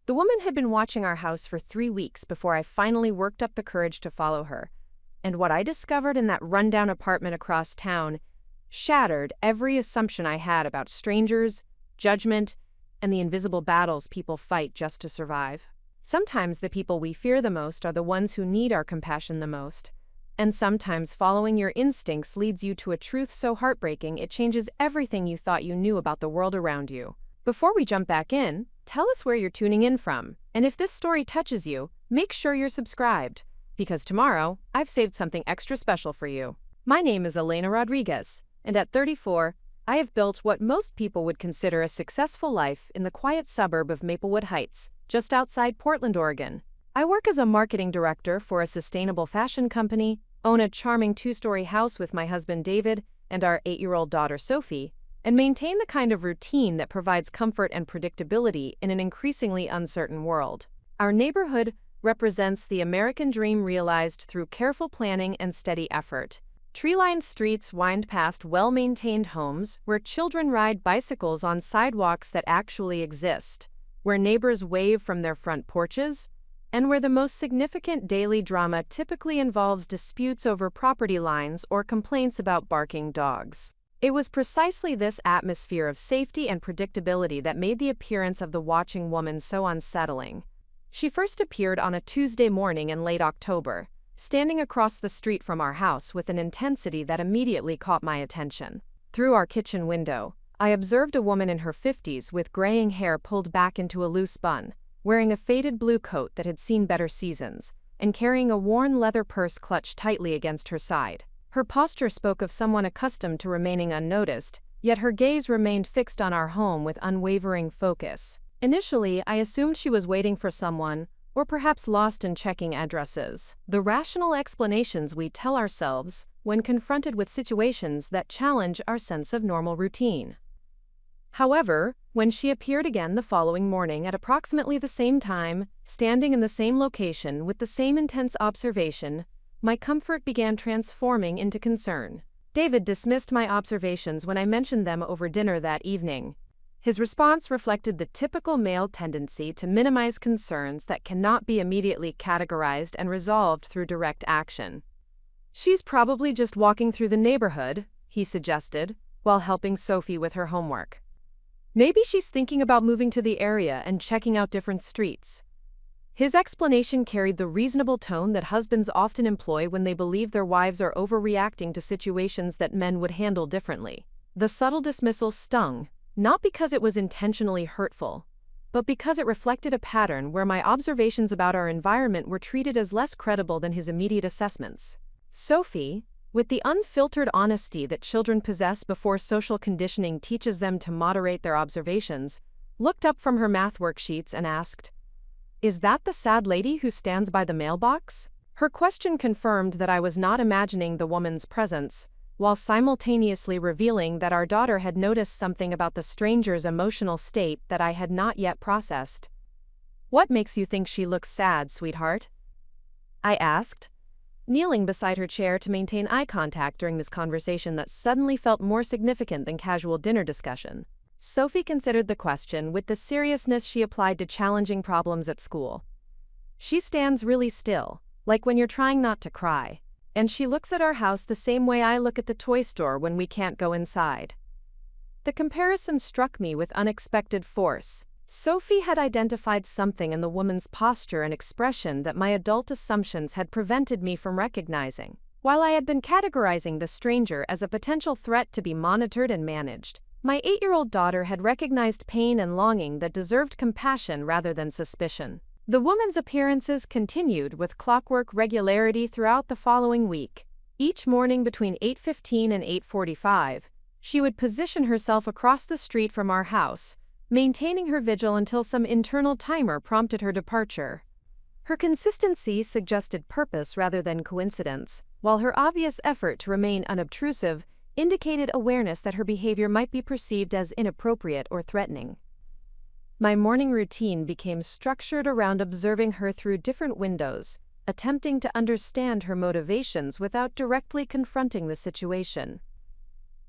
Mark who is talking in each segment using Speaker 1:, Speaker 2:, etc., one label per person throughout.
Speaker 1: The woman had been watching our house for 3 weeks before I finally worked up the courage to follow her, and what I discovered in that rundown apartment across town shattered every assumption I had about strangers, judgment, and the invisible battles people fight just to survive. Sometimes the people we fear the most are the ones who need our compassion the most, and sometimes following your instincts leads you to a truth so heartbreaking it changes everything you thought you knew about the world around you. Before we jump back in, tell us where you're tuning in from, and if this story touches you, make sure you're subscribed, because tomorrow, I've saved something extra special for you. My name is Elena Rodriguez, and at 34, I have built what most people would consider a successful life in the quiet suburb of Maplewood Heights, just outside Portland, Oregon. I work as a marketing director for a sustainable fashion company, own a charming 2-story house with my husband David and our 8-year-old daughter Sophie, and maintain the kind of routine that provides comfort and predictability in an increasingly uncertain world. Our neighborhood represents the American dream realized through careful planning and steady effort. Tree-lined streets wind past well-maintained homes where children ride bicycles on sidewalks that actually exist, where neighbors wave from their front porches, and where the most significant daily drama typically involves disputes over property lines or complaints about barking dogs. It was precisely this atmosphere of safety and predictability that made the appearance of the watching woman so unsettling. She first appeared on a Tuesday morning in late October, standing across the street from our house with an intensity that immediately caught my attention. Through our kitchen window, I observed a woman in her 50s with graying hair pulled back into a loose bun, wearing a faded blue coat that had seen better seasons, and carrying a worn leather purse clutched tightly against her side. Her posture spoke of someone accustomed to remaining unnoticed, yet her gaze remained fixed on our home with unwavering focus. Initially, I assumed she was waiting for someone, or perhaps lost in checking addresses. The rational explanations we tell ourselves when confronted with situations that challenge our sense of normal routine. However, when she appeared again the following morning at approximately the same time, standing in the same location with the same intense observation, my comfort began transforming into concern. David dismissed my observations when I mentioned them over dinner that evening. His response reflected the typical male tendency to minimize concerns that cannot be immediately categorized and resolved through direct action. "She's probably just walking through the neighborhood," he suggested, while helping Sophie with her homework. "Maybe she's thinking about moving to the area and checking out different streets." His explanation carried the reasonable tone that husbands often employ when they believe their wives are overreacting to situations that men would handle differently. The subtle dismissal stung, not because it was intentionally hurtful, but because it reflected a pattern where my observations about our environment were treated as less credible than his immediate assessments. Sophie, with the unfiltered honesty that children possess before social conditioning teaches them to moderate their observations, looked up from her math worksheets and asked, "Is that the sad lady who stands by the mailbox?" Her question confirmed that I was not imagining the woman's presence, while simultaneously revealing that our daughter had noticed something about the stranger's emotional state that I had not yet processed. "What makes you think she looks sad, sweetheart?" I asked, kneeling beside her chair to maintain eye contact during this conversation that suddenly felt more significant than casual dinner discussion. Sophie considered the question with the seriousness she applied to challenging problems at school. "She stands really still, like when you're trying not to cry. And she looks at our house the same way I look at the toy store when we can't go inside." The comparison struck me with unexpected force. Sophie had identified something in the woman's posture and expression that my adult assumptions had prevented me from recognizing. While I had been categorizing the stranger as a potential threat to be monitored and managed, my 8-year-old daughter had recognized pain and longing that deserved compassion rather than suspicion. The woman's appearances continued with clockwork regularity throughout the following week. Each morning between 8:15 and 8:45, she would position herself across the street from our house, maintaining her vigil until some internal timer prompted her departure. Her consistency suggested purpose rather than coincidence, while her obvious effort to remain unobtrusive indicated awareness that her behavior might be perceived as inappropriate or threatening. My morning routine became structured around observing her through different windows, attempting to understand her motivations without directly confronting the situation.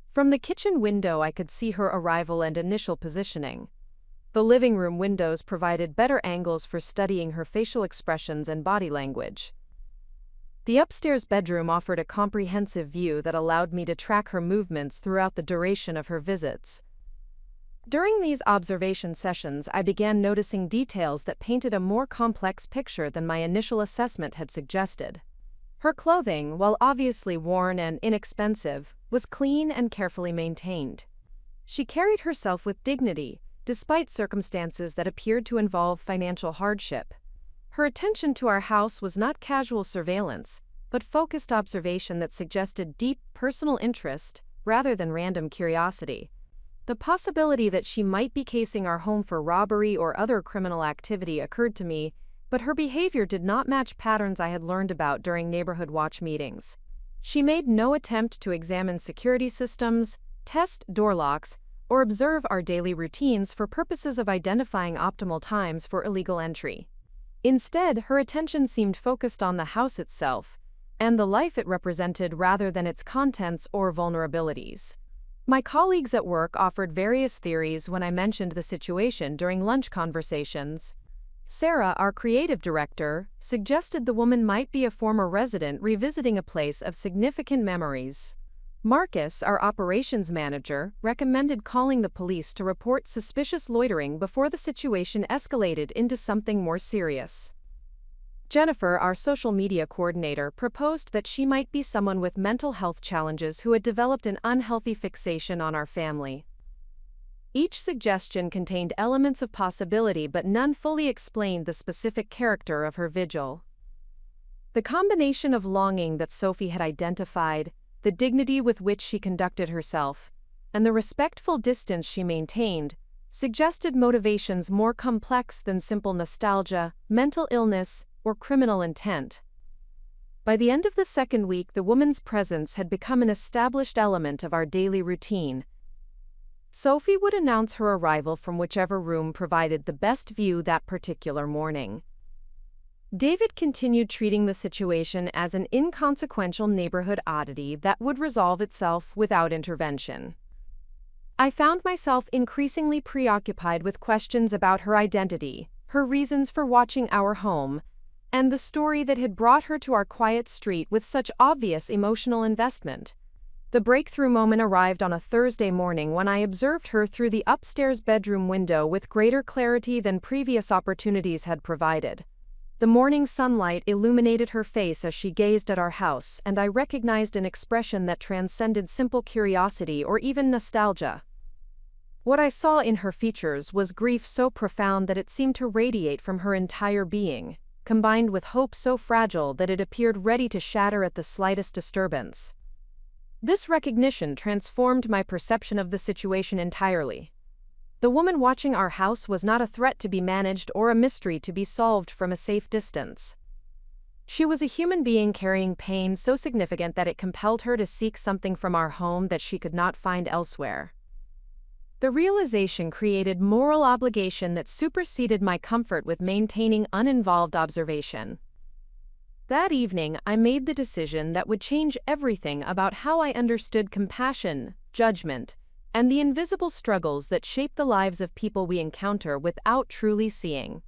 Speaker 1: From the kitchen window I could see her arrival and initial positioning. The living room windows provided better angles for studying her facial expressions and body language. The upstairs bedroom offered a comprehensive view that allowed me to track her movements throughout the duration of her visits. During these observation sessions, I began noticing details that painted a more complex picture than my initial assessment had suggested. Her clothing, while obviously worn and inexpensive, was clean and carefully maintained. She carried herself with dignity, despite circumstances that appeared to involve financial hardship. Her attention to our house was not casual surveillance, but focused observation that suggested deep personal interest rather than random curiosity. The possibility that she might be casing our home for robbery or other criminal activity occurred to me, but her behavior did not match patterns I had learned about during neighborhood watch meetings. She made no attempt to examine security systems, test door locks, or observe our daily routines for purposes of identifying optimal times for illegal entry. Instead, her attention seemed focused on the house itself and the life it represented rather than its contents or vulnerabilities. My colleagues at work offered various theories when I mentioned the situation during lunch conversations. Sarah, our creative director, suggested the woman might be a former resident revisiting a place of significant memories. Marcus, our operations manager, recommended calling the police to report suspicious loitering before the situation escalated into something more serious. Jennifer, our social media coordinator, proposed that she might be someone with mental health challenges who had developed an unhealthy fixation on our family. Each suggestion contained elements of possibility, but none fully explained the specific character of her vigil. The combination of longing that Sophie had identified, the dignity with which she conducted herself, and the respectful distance she maintained, suggested motivations more complex than simple nostalgia, mental illness, or criminal intent. By the end of the second week, the woman's presence had become an established element of our daily routine. Sophie would announce her arrival from whichever room provided the best view that particular morning. David continued treating the situation as an inconsequential neighborhood oddity that would resolve itself without intervention. I found myself increasingly preoccupied with questions about her identity, her reasons for watching our home, and the story that had brought her to our quiet street with such obvious emotional investment. The breakthrough moment arrived on a Thursday morning when I observed her through the upstairs bedroom window with greater clarity than previous opportunities had provided. The morning sunlight illuminated her face as she gazed at our house, and I recognized an expression that transcended simple curiosity or even nostalgia. What I saw in her features was grief so profound that it seemed to radiate from her entire being, combined with hope so fragile that it appeared ready to shatter at the slightest disturbance. This recognition transformed my perception of the situation entirely. The woman watching our house was not a threat to be managed or a mystery to be solved from a safe distance. She was a human being carrying pain so significant that it compelled her to seek something from our home that she could not find elsewhere. The realization created moral obligation that superseded my comfort with maintaining uninvolved observation. That evening, I made the decision that would change everything about how I understood compassion, judgment, and the invisible struggles that shape the lives of people we encounter without truly seeing.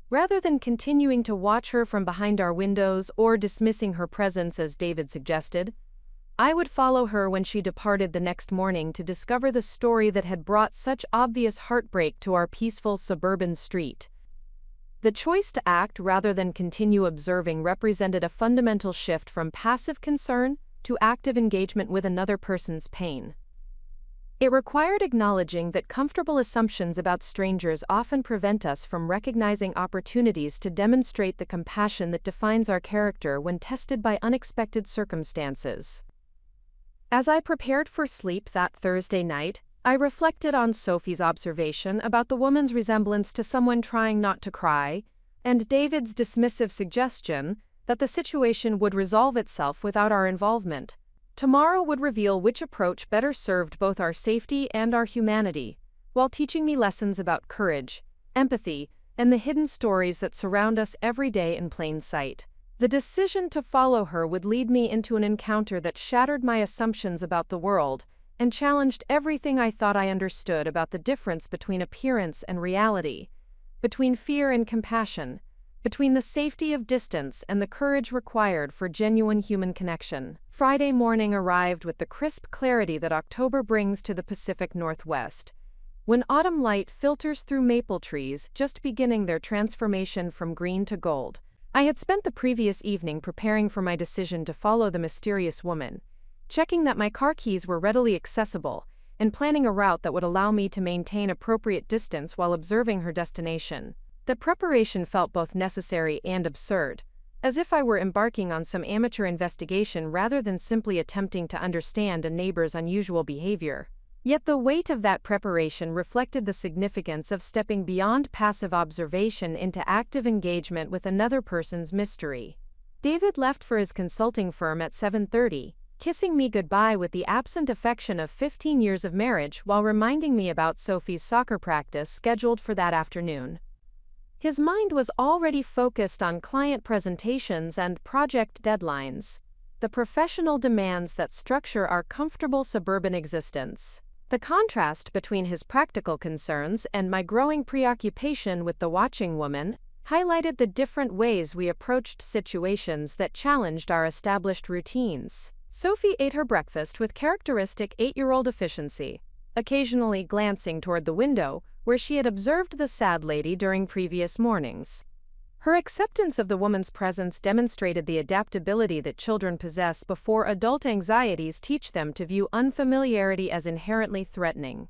Speaker 1: Rather than continuing to watch her from behind our windows or dismissing her presence as David suggested, I would follow her when she departed the next morning to discover the story that had brought such obvious heartbreak to our peaceful suburban street. The choice to act rather than continue observing represented a fundamental shift from passive concern to active engagement with another person's pain. It required acknowledging that comfortable assumptions about strangers often prevent us from recognizing opportunities to demonstrate the compassion that defines our character when tested by unexpected circumstances. As I prepared for sleep that Thursday night, I reflected on Sophie's observation about the woman's resemblance to someone trying not to cry, and David's dismissive suggestion that the situation would resolve itself without our involvement. Tomorrow would reveal which approach better served both our safety and our humanity, while teaching me lessons about courage, empathy, and the hidden stories that surround us every day in plain sight. The decision to follow her would lead me into an encounter that shattered my assumptions about the world and challenged everything I thought I understood about the difference between appearance and reality, between fear and compassion, between the safety of distance and the courage required for genuine human connection. Friday morning arrived with the crisp clarity that October brings to the Pacific Northwest, when autumn light filters through maple trees just beginning their transformation from green to gold. I had spent the previous evening preparing for my decision to follow the mysterious woman, checking that my car keys were readily accessible, and planning a route that would allow me to maintain appropriate distance while observing her destination. The preparation felt both necessary and absurd, as if I were embarking on some amateur investigation rather than simply attempting to understand a neighbor's unusual behavior. Yet the weight of that preparation reflected the significance of stepping beyond passive observation into active engagement with another person's mystery. David left for his consulting firm at 7:30, kissing me goodbye with the absent affection of 15 years of marriage while reminding me about Sophie's soccer practice scheduled for that afternoon. His mind was already focused on client presentations and project deadlines, the professional demands that structure our comfortable suburban existence. The contrast between his practical concerns and my growing preoccupation with the watching woman highlighted the different ways we approached situations that challenged our established routines. Sophie ate her breakfast with characteristic 8-year-old efficiency, occasionally glancing toward the window where she had observed the sad lady during previous mornings. Her acceptance of the woman's presence demonstrated the adaptability that children possess before adult anxieties teach them to view unfamiliarity as inherently threatening.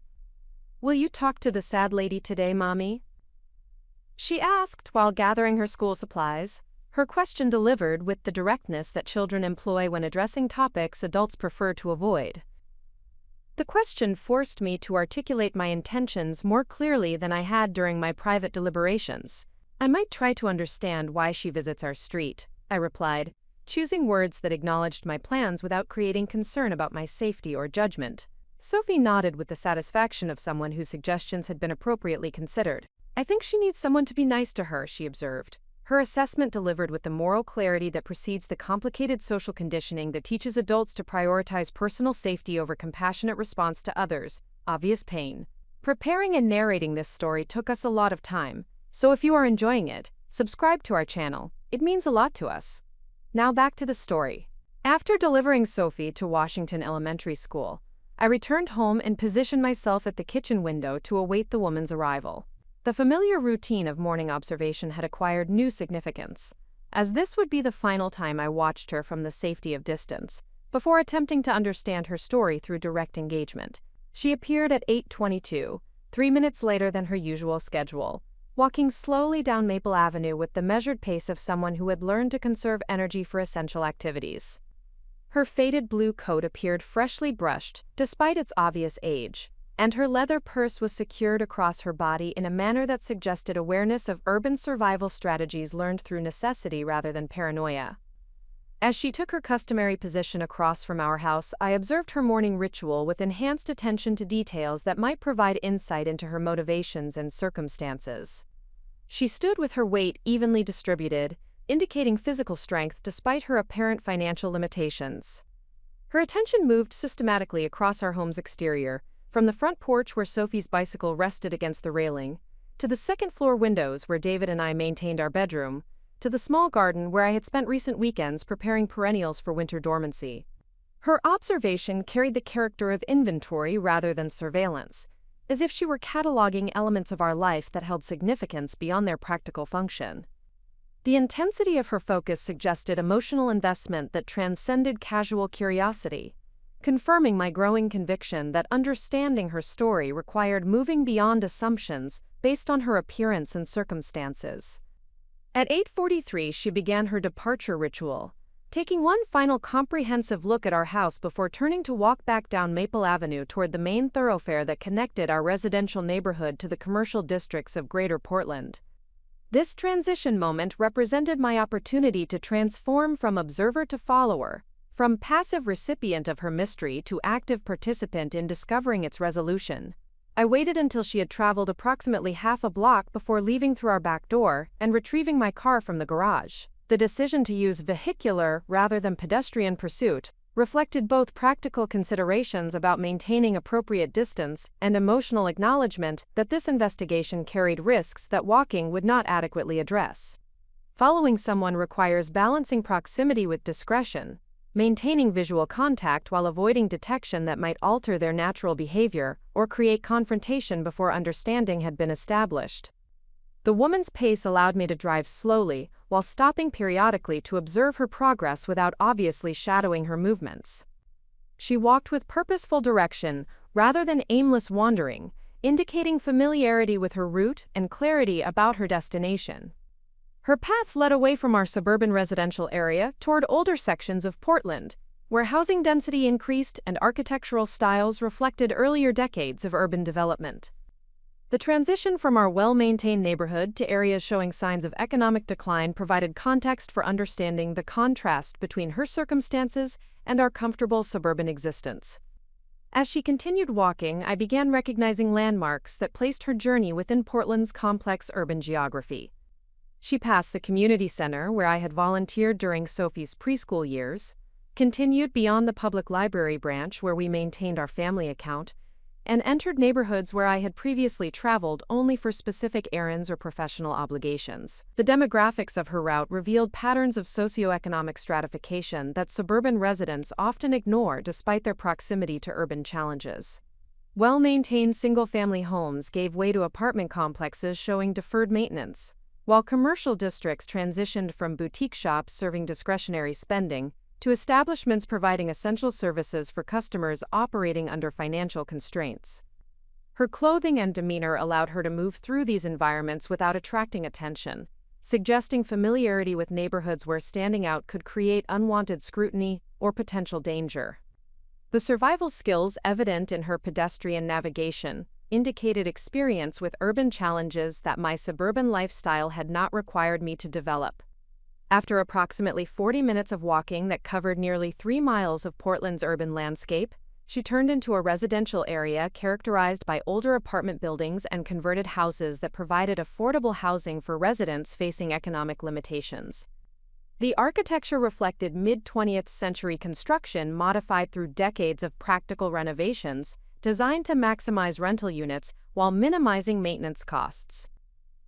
Speaker 1: "Will you talk to the sad lady today, Mommy?" she asked while gathering her school supplies, her question delivered with the directness that children employ when addressing topics adults prefer to avoid. The question forced me to articulate my intentions more clearly than I had during my private deliberations. "I might try to understand why she visits our street," I replied, choosing words that acknowledged my plans without creating concern about my safety or judgment. Sophie nodded with the satisfaction of someone whose suggestions had been appropriately considered. "I think she needs someone to be nice to her," she observed, her assessment delivered with the moral clarity that precedes the complicated social conditioning that teaches adults to prioritize personal safety over compassionate response to others' obvious pain. Preparing and narrating this story took us a lot of time, so if you are enjoying it, subscribe to our channel. It means a lot to us. Now back to the story. After delivering Sophie to Washington Elementary School, I returned home and positioned myself at the kitchen window to await the woman's arrival. The familiar routine of morning observation had acquired new significance, as this would be the final time I watched her from the safety of distance, before attempting to understand her story through direct engagement. She appeared at 8:22, 3 minutes later than her usual schedule, walking slowly down Maple Avenue with the measured pace of someone who had learned to conserve energy for essential activities. Her faded blue coat appeared freshly brushed, despite its obvious age, and her leather purse was secured across her body in a manner that suggested awareness of urban survival strategies learned through necessity rather than paranoia. As she took her customary position across from our house, I observed her morning ritual with enhanced attention to details that might provide insight into her motivations and circumstances. She stood with her weight evenly distributed, indicating physical strength despite her apparent financial limitations. Her attention moved systematically across our home's exterior, from the front porch where Sophie's bicycle rested against the railing, to the second-floor windows where David and I maintained our bedroom, to the small garden where I had spent recent weekends preparing perennials for winter dormancy. Her observation carried the character of inventory rather than surveillance, as if she were cataloging elements of our life that held significance beyond their practical function. The intensity of her focus suggested emotional investment that transcended casual curiosity, confirming my growing conviction that understanding her story required moving beyond assumptions based on her appearance and circumstances. At 8:43, she began her departure ritual, taking one final comprehensive look at our house before turning to walk back down Maple Avenue toward the main thoroughfare that connected our residential neighborhood to the commercial districts of Greater Portland. This transition moment represented my opportunity to transform from observer to follower, from passive recipient of her mystery to active participant in discovering its resolution. I waited until she had traveled approximately half a block before leaving through our back door and retrieving my car from the garage. The decision to use vehicular rather than pedestrian pursuit reflected both practical considerations about maintaining appropriate distance and emotional acknowledgement that this investigation carried risks that walking would not adequately address. Following someone requires balancing proximity with discretion, maintaining visual contact while avoiding detection that might alter their natural behavior or create confrontation before understanding had been established. The woman's pace allowed me to drive slowly, while stopping periodically to observe her progress without obviously shadowing her movements. She walked with purposeful direction rather than aimless wandering, indicating familiarity with her route and clarity about her destination. Her path led away from our suburban residential area toward older sections of Portland, where housing density increased and architectural styles reflected earlier decades of urban development. The transition from our well-maintained neighborhood to areas showing signs of economic decline provided context for understanding the contrast between her circumstances and our comfortable suburban existence. As she continued walking, I began recognizing landmarks that placed her journey within Portland's complex urban geography. She passed the community center where I had volunteered during Sophie's preschool years, continued beyond the public library branch where we maintained our family account, and entered neighborhoods where I had previously traveled only for specific errands or professional obligations. The demographics of her route revealed patterns of socioeconomic stratification that suburban residents often ignore despite their proximity to urban challenges. Well-maintained single-family homes gave way to apartment complexes showing deferred maintenance, while commercial districts transitioned from boutique shops serving discretionary spending to establishments providing essential services for customers operating under financial constraints. Her clothing and demeanor allowed her to move through these environments without attracting attention, suggesting familiarity with neighborhoods where standing out could create unwanted scrutiny or potential danger. The survival skills evident in her pedestrian navigation indicated experience with urban challenges that my suburban lifestyle had not required me to develop. After approximately 40 minutes of walking that covered nearly 3 miles of Portland's urban landscape, she turned into a residential area characterized by older apartment buildings and converted houses that provided affordable housing for residents facing economic limitations. The architecture reflected mid-20th century construction modified through decades of practical renovations, designed to maximize rental units while minimizing maintenance costs.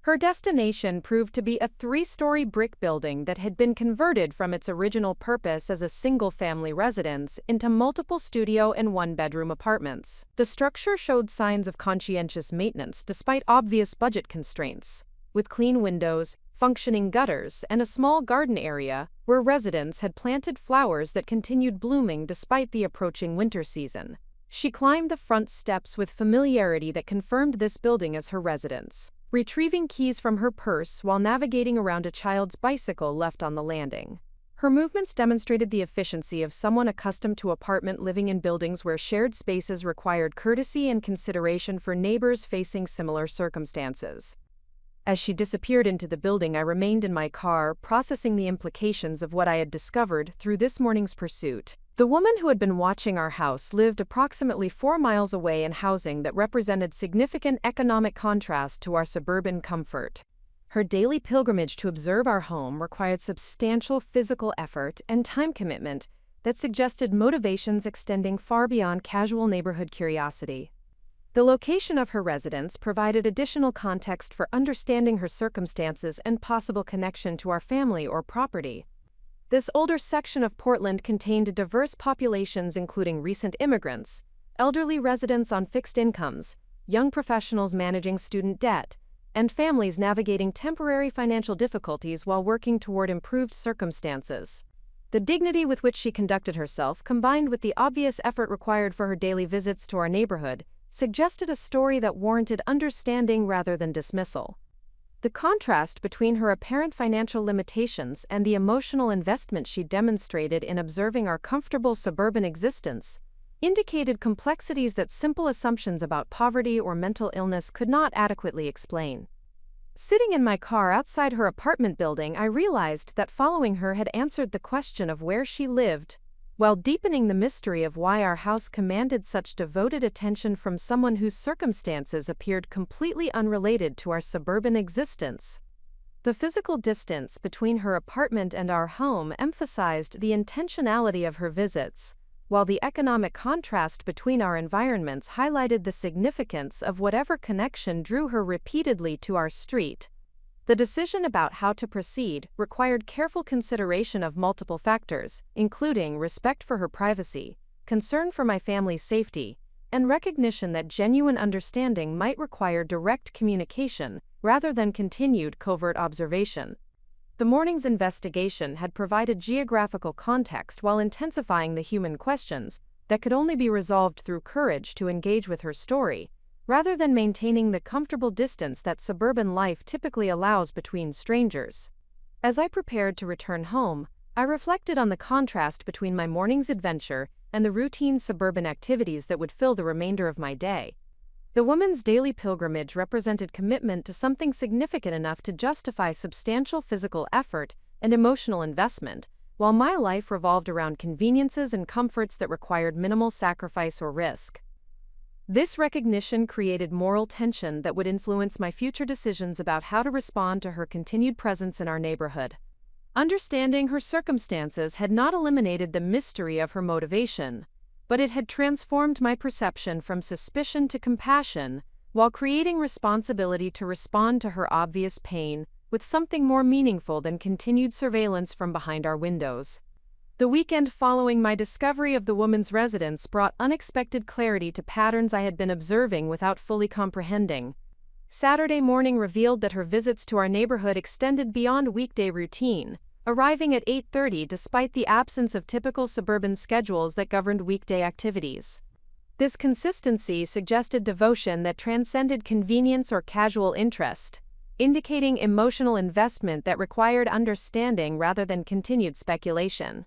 Speaker 1: Her destination proved to be a 3-story brick building that had been converted from its original purpose as a single-family residence into multiple studio and 1-bedroom apartments. The structure showed signs of conscientious maintenance despite obvious budget constraints, with clean windows, functioning gutters, and a small garden area where residents had planted flowers that continued blooming despite the approaching winter season. She climbed the front steps with familiarity that confirmed this building as her residence, retrieving keys from her purse while navigating around a child's bicycle left on the landing. Her movements demonstrated the efficiency of someone accustomed to apartment living in buildings where shared spaces required courtesy and consideration for neighbors facing similar circumstances. As she disappeared into the building, I remained in my car, processing the implications of what I had discovered through this morning's pursuit. The woman who had been watching our house lived approximately 4 miles away in housing that represented significant economic contrast to our suburban comfort. Her daily pilgrimage to observe our home required substantial physical effort and time commitment that suggested motivations extending far beyond casual neighborhood curiosity. The location of her residence provided additional context for understanding her circumstances and possible connection to our family or property. This older section of Portland contained diverse populations including recent immigrants, elderly residents on fixed incomes, young professionals managing student debt, and families navigating temporary financial difficulties while working toward improved circumstances. The dignity with which she conducted herself, combined with the obvious effort required for her daily visits to our neighborhood, suggested a story that warranted understanding rather than dismissal. The contrast between her apparent financial limitations and the emotional investment she demonstrated in observing our comfortable suburban existence indicated complexities that simple assumptions about poverty or mental illness could not adequately explain. Sitting in my car outside her apartment building, I realized that following her had answered the question of where she lived, while deepening the mystery of why our house commanded such devoted attention from someone whose circumstances appeared completely unrelated to our suburban existence. The physical distance between her apartment and our home emphasized the intentionality of her visits, while the economic contrast between our environments highlighted the significance of whatever connection drew her repeatedly to our street. The decision about how to proceed required careful consideration of multiple factors, including respect for her privacy, concern for my family's safety, and recognition that genuine understanding might require direct communication rather than continued covert observation. The morning's investigation had provided geographical context while intensifying the human questions that could only be resolved through courage to engage with her story, rather than maintaining the comfortable distance that suburban life typically allows between strangers. As I prepared to return home, I reflected on the contrast between my morning's adventure and the routine suburban activities that would fill the remainder of my day. The woman's daily pilgrimage represented commitment to something significant enough to justify substantial physical effort and emotional investment, while my life revolved around conveniences and comforts that required minimal sacrifice or risk. This recognition created moral tension that would influence my future decisions about how to respond to her continued presence in our neighborhood. Understanding her circumstances had not eliminated the mystery of her motivation, but it had transformed my perception from suspicion to compassion, while creating responsibility to respond to her obvious pain with something more meaningful than continued surveillance from behind our windows. The weekend following my discovery of the woman's residence brought unexpected clarity to patterns I had been observing without fully comprehending. Saturday morning revealed that her visits to our neighborhood extended beyond weekday routine, arriving at 8:30 despite the absence of typical suburban schedules that governed weekday activities. This consistency suggested devotion that transcended convenience or casual interest, indicating emotional investment that required understanding rather than continued speculation.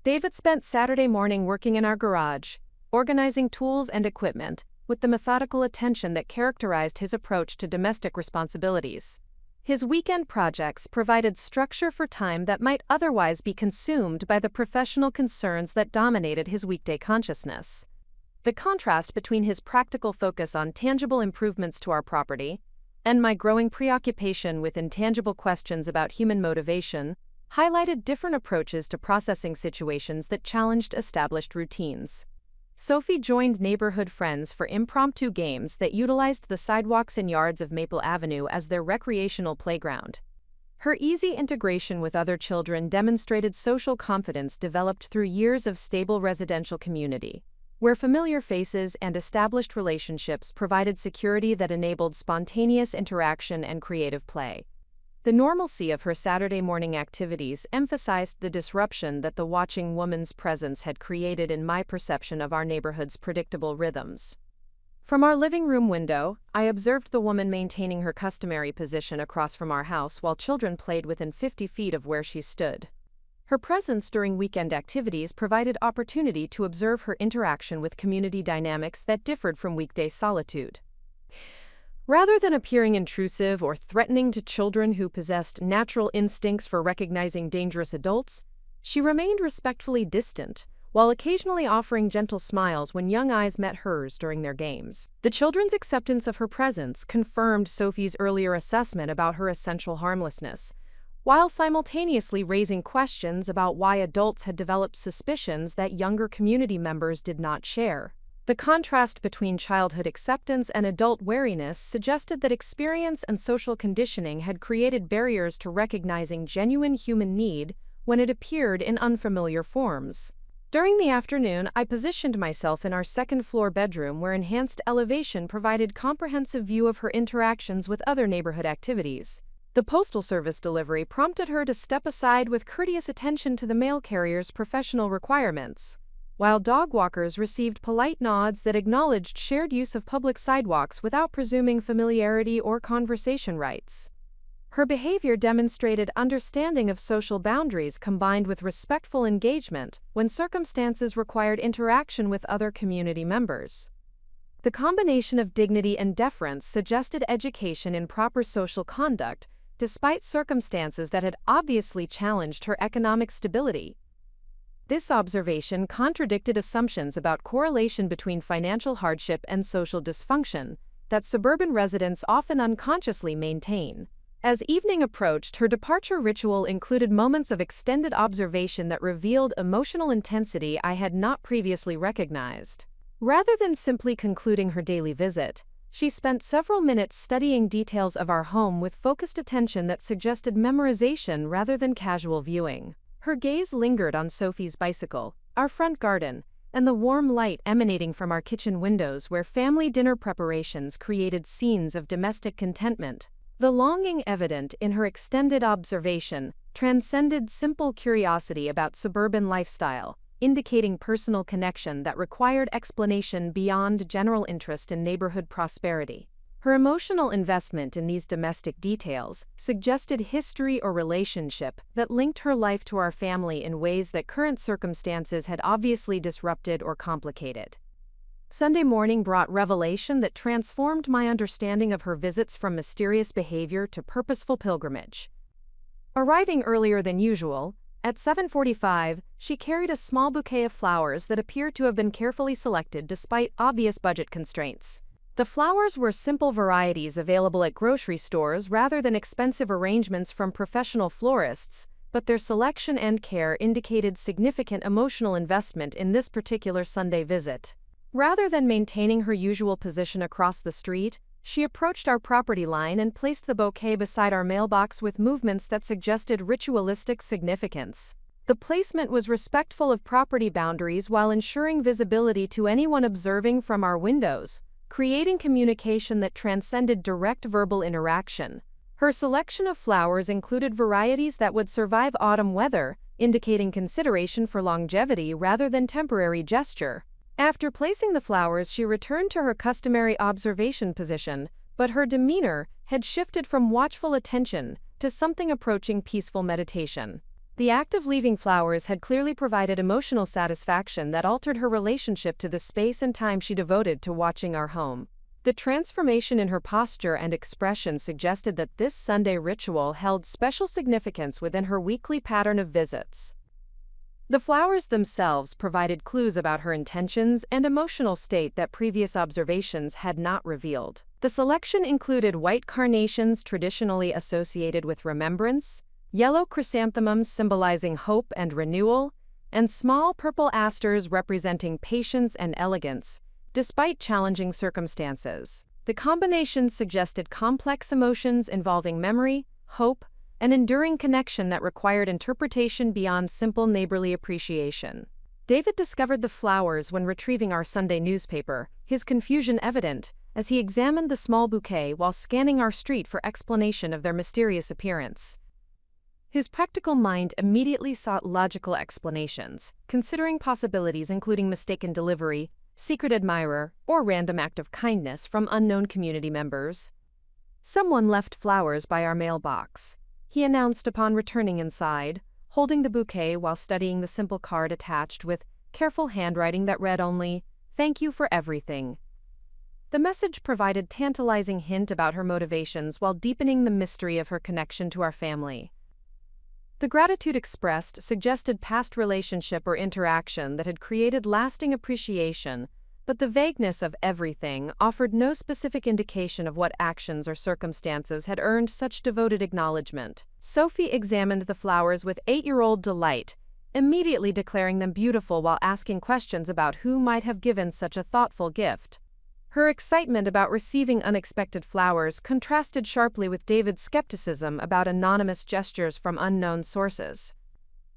Speaker 1: David spent Saturday morning working in our garage, organizing tools and equipment, with the methodical attention that characterized his approach to domestic responsibilities. His weekend projects provided structure for time that might otherwise be consumed by the professional concerns that dominated his weekday consciousness. The contrast between his practical focus on tangible improvements to our property and my growing preoccupation with intangible questions about human motivation highlighted different approaches to processing situations that challenged established routines. Sophie joined neighborhood friends for impromptu games that utilized the sidewalks and yards of Maple Avenue as their recreational playground. Her easy integration with other children demonstrated social confidence developed through years of stable residential community, where familiar faces and established relationships provided security that enabled spontaneous interaction and creative play. The normalcy of her Saturday morning activities emphasized the disruption that the watching woman's presence had created in my perception of our neighborhood's predictable rhythms. From our living room window, I observed the woman maintaining her customary position across from our house while children played within 50 feet of where she stood. Her presence during weekend activities provided opportunity to observe her interaction with community dynamics that differed from weekday solitude. Rather than appearing intrusive or threatening to children who possessed natural instincts for recognizing dangerous adults, she remained respectfully distant, while occasionally offering gentle smiles when young eyes met hers during their games. The children's acceptance of her presence confirmed Sophie's earlier assessment about her essential harmlessness, while simultaneously raising questions about why adults had developed suspicions that younger community members did not share. The contrast between childhood acceptance and adult wariness suggested that experience and social conditioning had created barriers to recognizing genuine human need when it appeared in unfamiliar forms. During the afternoon, I positioned myself in our second-floor bedroom where enhanced elevation provided comprehensive view of her interactions with other neighborhood activities. The Postal Service delivery prompted her to step aside with courteous attention to the mail carrier's professional requirements, while dog walkers received polite nods that acknowledged shared use of public sidewalks without presuming familiarity or conversation rights. Her behavior demonstrated understanding of social boundaries combined with respectful engagement when circumstances required interaction with other community members. The combination of dignity and deference suggested education in proper social conduct, despite circumstances that had obviously challenged her economic stability. This observation contradicted assumptions about correlation between financial hardship and social dysfunction that suburban residents often unconsciously maintain. As evening approached, her departure ritual included moments of extended observation that revealed emotional intensity I had not previously recognized. Rather than simply concluding her daily visit, she spent several minutes studying details of our home with focused attention that suggested memorization rather than casual viewing. Her gaze lingered on Sophie's bicycle, our front garden, and the warm light emanating from our kitchen windows where family dinner preparations created scenes of domestic contentment. The longing evident in her extended observation transcended simple curiosity about suburban lifestyle, indicating personal connection that required explanation beyond general interest in neighborhood prosperity. Her emotional investment in these domestic details suggested history or relationship that linked her life to our family in ways that current circumstances had obviously disrupted or complicated. Sunday morning brought revelation that transformed my understanding of her visits from mysterious behavior to purposeful pilgrimage. Arriving earlier than usual, at 7:45, she carried a small bouquet of flowers that appeared to have been carefully selected despite obvious budget constraints. The flowers were simple varieties available at grocery stores rather than expensive arrangements from professional florists, but their selection and care indicated significant emotional investment in this particular Sunday visit. Rather than maintaining her usual position across the street, she approached our property line and placed the bouquet beside our mailbox with movements that suggested ritualistic significance. The placement was respectful of property boundaries while ensuring visibility to anyone observing from our windows, creating communication that transcended direct verbal interaction. Her selection of flowers included varieties that would survive autumn weather, indicating consideration for longevity rather than temporary gesture. After placing the flowers, she returned to her customary observation position, but her demeanor had shifted from watchful attention to something approaching peaceful meditation. The act of leaving flowers had clearly provided emotional satisfaction that altered her relationship to the space and time she devoted to watching our home. The transformation in her posture and expression suggested that this Sunday ritual held special significance within her weekly pattern of visits. The flowers themselves provided clues about her intentions and emotional state that previous observations had not revealed. The selection included white carnations traditionally associated with remembrance, yellow chrysanthemums symbolizing hope and renewal, and small purple asters representing patience and elegance, despite challenging circumstances. The combinations suggested complex emotions involving memory, hope, an enduring connection that required interpretation beyond simple neighborly appreciation. David discovered the flowers when retrieving our Sunday newspaper, his confusion evident as he examined the small bouquet while scanning our street for explanation of their mysterious appearance. His practical mind immediately sought logical explanations, considering possibilities including mistaken delivery, secret admirer, or random act of kindness from unknown community members. "Someone left flowers by our mailbox," he announced upon returning inside, holding the bouquet while studying the simple card attached with careful handwriting that read only, "Thank you for everything." The message provided tantalizing hint about her motivations while deepening the mystery of her connection to our family. The gratitude expressed suggested past relationship or interaction that had created lasting appreciation, but the vagueness of everything offered no specific indication of what actions or circumstances had earned such devoted acknowledgement. Sophie examined the flowers with 8-year-old delight, immediately declaring them beautiful while asking questions about who might have given such a thoughtful gift. Her excitement about receiving unexpected flowers contrasted sharply with David's skepticism about anonymous gestures from unknown sources.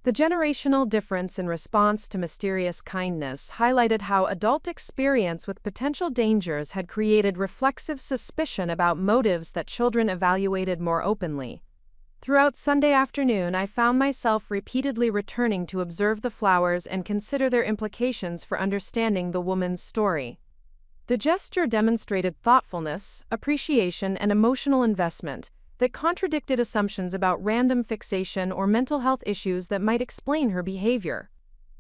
Speaker 1: The generational difference in response to mysterious kindness highlighted how adult experience with potential dangers had created reflexive suspicion about motives that children evaluated more openly. Throughout Sunday afternoon, I found myself repeatedly returning to observe the flowers and consider their implications for understanding the woman's story. The gesture demonstrated thoughtfulness, appreciation, and emotional investment that contradicted assumptions about random fixation or mental health issues that might explain her behavior.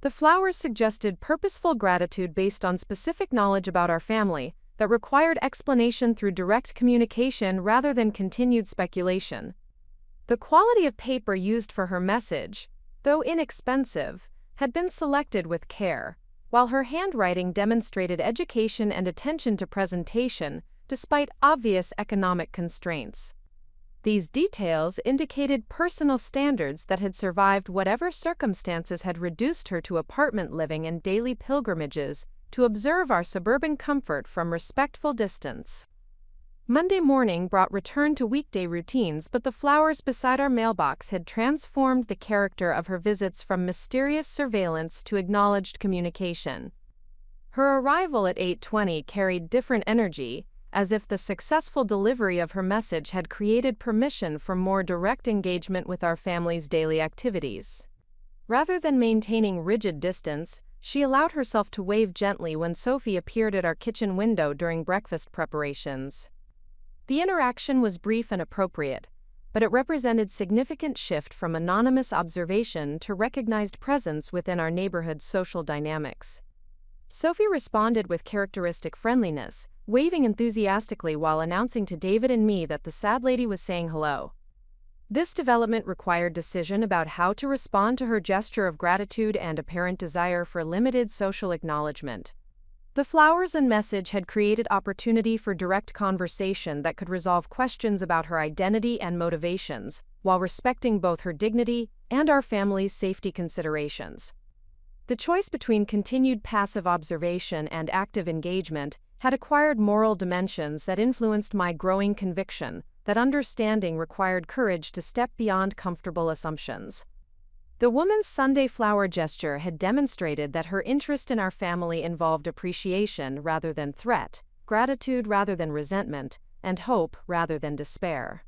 Speaker 1: The flowers suggested purposeful gratitude based on specific knowledge about our family that required explanation through direct communication rather than continued speculation. The quality of paper used for her message, though inexpensive, had been selected with care, while her handwriting demonstrated education and attention to presentation despite obvious economic constraints. These details indicated personal standards that had survived whatever circumstances had reduced her to apartment living and daily pilgrimages to observe our suburban comfort from respectful distance. Monday morning brought return to weekday routines, but the flowers beside our mailbox had transformed the character of her visits from mysterious surveillance to acknowledged communication. Her arrival at 8:20 carried different energy, as if the successful delivery of her message had created permission for more direct engagement with our family's daily activities. Rather than maintaining rigid distance, she allowed herself to wave gently when Sophie appeared at our kitchen window during breakfast preparations. The interaction was brief and appropriate, but it represented significant shift from anonymous observation to recognized presence within our neighborhood's social dynamics. Sophie responded with characteristic friendliness, waving enthusiastically while announcing to David and me that the sad lady was saying hello. This development required decision about how to respond to her gesture of gratitude and apparent desire for limited social acknowledgement. The flowers and message had created opportunity for direct conversation that could resolve questions about her identity and motivations, while respecting both her dignity and our family's safety considerations. The choice between continued passive observation and active engagement had acquired moral dimensions that influenced my growing conviction that understanding required courage to step beyond comfortable assumptions. The woman's Sunday flower gesture had demonstrated that her interest in our family involved appreciation rather than threat, gratitude rather than resentment, and hope rather than despair.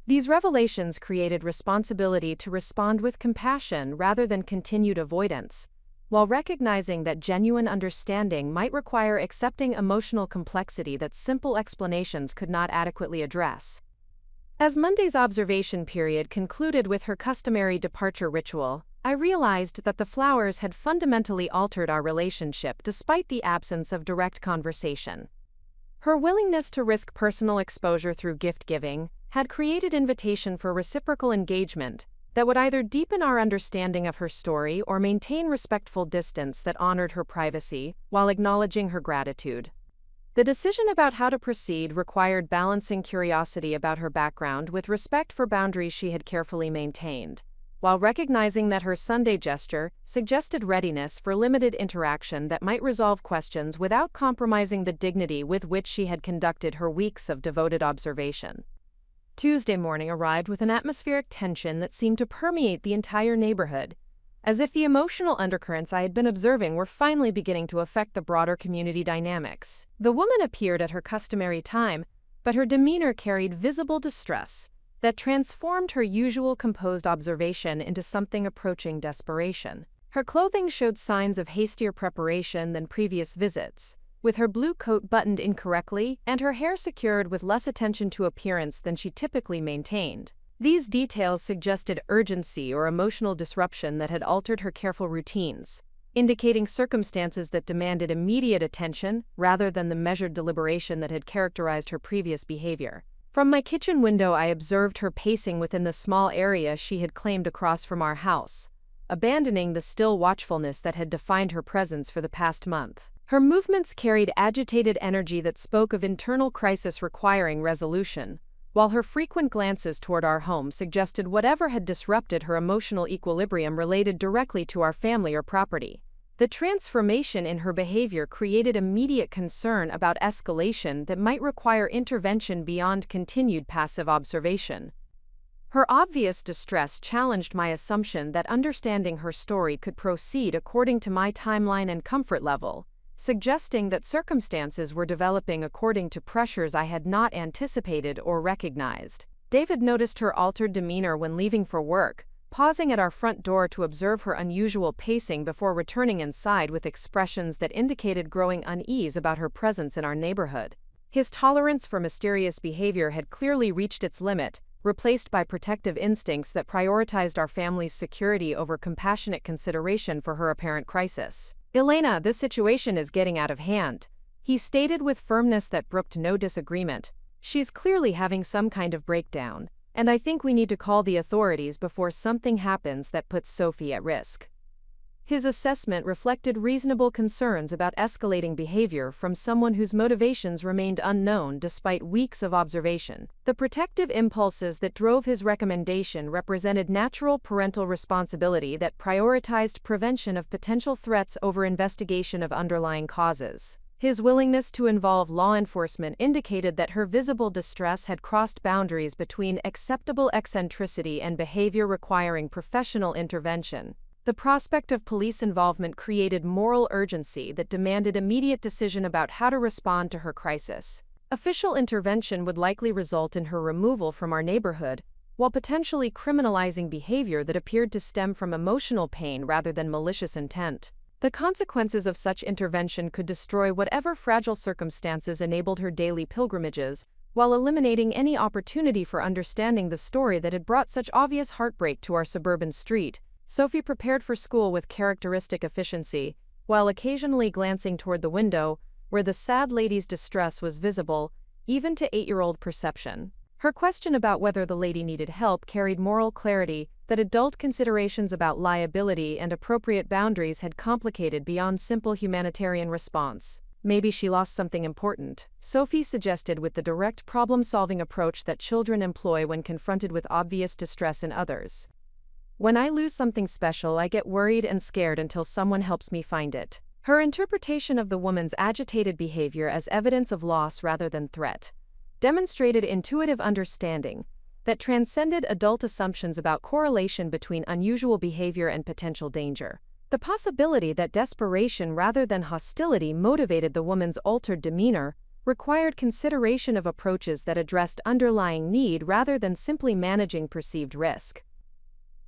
Speaker 1: These revelations created responsibility to respond with compassion rather than continued avoidance, while recognizing that genuine understanding might require accepting emotional complexity that simple explanations could not adequately address. As Monday's observation period concluded with her customary departure ritual, I realized that the flowers had fundamentally altered our relationship despite the absence of direct conversation. Her willingness to risk personal exposure through gift-giving had created invitation for reciprocal engagement that would either deepen our understanding of her story or maintain respectful distance that honored her privacy while acknowledging her gratitude. The decision about how to proceed required balancing curiosity about her background with respect for boundaries she had carefully maintained, while recognizing that her Sunday gesture suggested readiness for limited interaction that might resolve questions without compromising the dignity with which she had conducted her weeks of devoted observation. Tuesday morning arrived with an atmospheric tension that seemed to permeate the entire neighborhood, as if the emotional undercurrents I had been observing were finally beginning to affect the broader community dynamics. The woman appeared at her customary time, but her demeanor carried visible distress that transformed her usual composed observation into something approaching desperation. Her clothing showed signs of hastier preparation than previous visits, with her blue coat buttoned incorrectly and her hair secured with less attention to appearance than she typically maintained. These details suggested urgency or emotional disruption that had altered her careful routines, indicating circumstances that demanded immediate attention rather than the measured deliberation that had characterized her previous behavior. From my kitchen window, I observed her pacing within the small area she had claimed across from our house, abandoning the still watchfulness that had defined her presence for the past month. Her movements carried agitated energy that spoke of internal crisis requiring resolution, while her frequent glances toward our home suggested whatever had disrupted her emotional equilibrium related directly to our family or property. The transformation in her behavior created immediate concern about escalation that might require intervention beyond continued passive observation. Her obvious distress challenged my assumption that understanding her story could proceed according to my timeline and comfort level, suggesting that circumstances were developing according to pressures I had not anticipated or recognized. David noticed her altered demeanor when leaving for work, pausing at our front door to observe her unusual pacing before returning inside with expressions that indicated growing unease about her presence in our neighborhood. His tolerance for mysterious behavior had clearly reached its limit, replaced by protective instincts that prioritized our family's security over compassionate consideration for her apparent crisis. "Elena, this situation is getting out of hand," he stated with firmness that brooked no disagreement. "She's clearly having some kind of breakdown, and I think we need to call the authorities before something happens that puts Sophie at risk." His assessment reflected reasonable concerns about escalating behavior from someone whose motivations remained unknown despite weeks of observation. The protective impulses that drove his recommendation represented natural parental responsibility that prioritized prevention of potential threats over investigation of underlying causes. His willingness to involve law enforcement indicated that her visible distress had crossed boundaries between acceptable eccentricity and behavior requiring professional intervention. The prospect of police involvement created moral urgency that demanded immediate decision about how to respond to her crisis. Official intervention would likely result in her removal from our neighborhood, while potentially criminalizing behavior that appeared to stem from emotional pain rather than malicious intent. The consequences of such intervention could destroy whatever fragile circumstances enabled her daily pilgrimages, while eliminating any opportunity for understanding the story that had brought such obvious heartbreak to our suburban street. Sophie prepared for school with characteristic efficiency, while occasionally glancing toward the window, where the sad lady's distress was visible, even to 8-year-old perception. Her question about whether the lady needed help carried moral clarity that adult considerations about liability and appropriate boundaries had complicated beyond simple humanitarian response. Maybe she lost something important, Sophie suggested with the direct problem-solving approach that children employ when confronted with obvious distress in others. When I lose something special, I get worried and scared until someone helps me find it. Her interpretation of the woman's agitated behavior as evidence of loss rather than threat demonstrated intuitive understanding that transcended adult assumptions about correlation between unusual behavior and potential danger. The possibility that desperation rather than hostility motivated the woman's altered demeanor required consideration of approaches that addressed underlying need rather than simply managing perceived risk.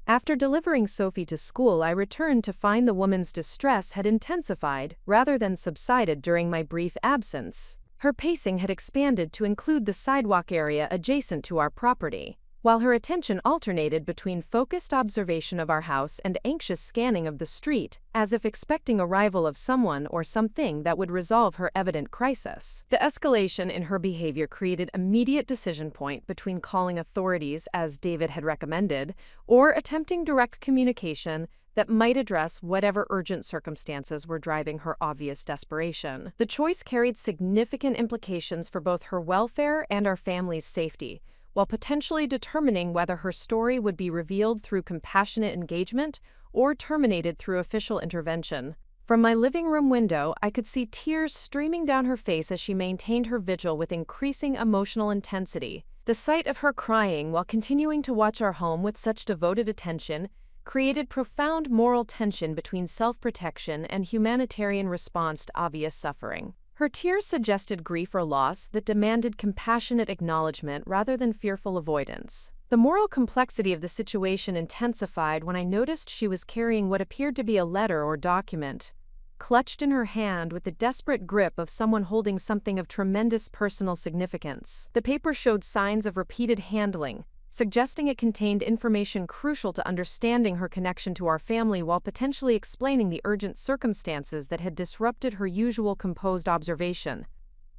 Speaker 1: After delivering Sophie to school, I returned to find the woman's distress had intensified rather than subsided during my brief absence. Her pacing had expanded to include the sidewalk area adjacent to our property, while her attention alternated between focused observation of our house and anxious scanning of the street, as if expecting arrival of someone or something that would resolve her evident crisis. The escalation in her behavior created immediate decision point between calling authorities, as David had recommended, or attempting direct communication that might address whatever urgent circumstances were driving her obvious desperation. The choice carried significant implications for both her welfare and our family's safety, while potentially determining whether her story would be revealed through compassionate engagement or terminated through official intervention. From my living room window, I could see tears streaming down her face as she maintained her vigil with increasing emotional intensity. The sight of her crying while continuing to watch our home with such devoted attention created profound moral tension between self-protection and humanitarian response to obvious suffering. Her tears suggested grief or loss that demanded compassionate acknowledgement rather than fearful avoidance. The moral complexity of the situation intensified when I noticed she was carrying what appeared to be a letter or document, clutched in her hand with the desperate grip of someone holding something of tremendous personal significance. The paper showed signs of repeated handling, suggesting it contained information crucial to understanding her connection to our family while potentially explaining the urgent circumstances that had disrupted her usual composed observation.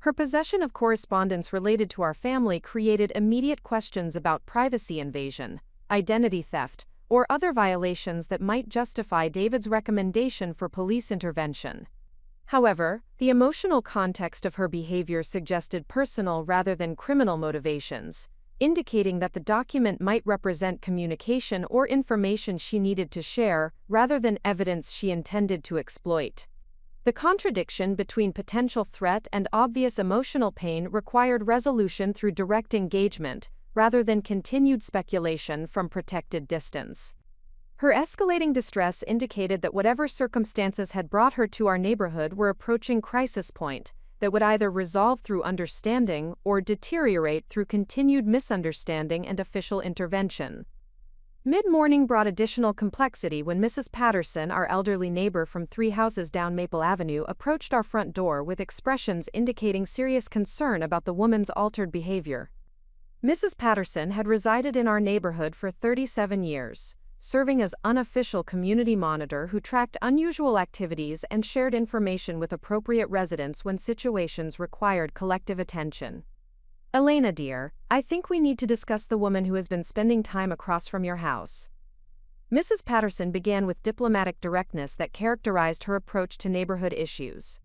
Speaker 1: Her possession of correspondence related to our family created immediate questions about privacy invasion, identity theft, or other violations that might justify David's recommendation for police intervention. However, the emotional context of her behavior suggested personal rather than criminal motivations, indicating that the document might represent communication or information she needed to share rather than evidence she intended to exploit. The contradiction between potential threat and obvious emotional pain required resolution through direct engagement rather than continued speculation from protected distance. Her escalating distress indicated that whatever circumstances had brought her to our neighborhood were approaching crisis point that would either resolve through understanding or deteriorate through continued misunderstanding and official intervention. Mid-morning brought additional complexity when Mrs. Patterson, our elderly neighbor from 3 houses down Maple Avenue, approached our front door with expressions indicating serious concern about the woman's altered behavior. Mrs. Patterson had resided in our neighborhood for 37 years, serving as unofficial community monitor who tracked unusual activities and shared information with appropriate residents when situations required collective attention. "Elena, dear, I think we need to discuss the woman who has been spending time across from your house." Mrs. Patterson began with diplomatic directness that characterized her approach to neighborhood issues.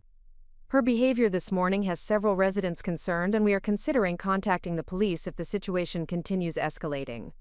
Speaker 1: Her behavior this morning has several residents concerned, and we are considering contacting the police if the situation continues escalating.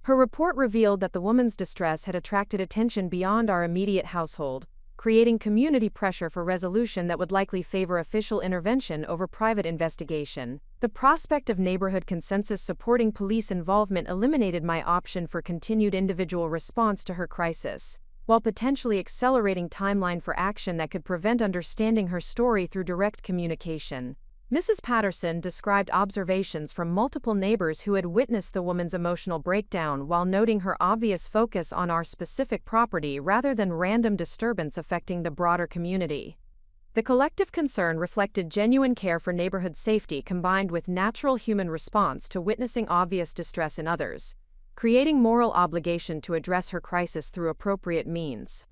Speaker 1: Her report revealed that the woman's distress had attracted attention beyond our immediate household, creating community pressure for resolution that would likely favor official intervention over private investigation. The prospect of neighborhood consensus supporting police involvement eliminated my option for continued individual response to her crisis, while potentially accelerating timeline for action that could prevent understanding her story through direct communication. Mrs. Patterson described observations from multiple neighbors who had witnessed the woman's emotional breakdown while noting her obvious focus on our specific property rather than random disturbance affecting the broader community. The collective concern reflected genuine care for neighborhood safety combined with natural human response to witnessing obvious distress in others, creating moral obligation to address her crisis through appropriate means.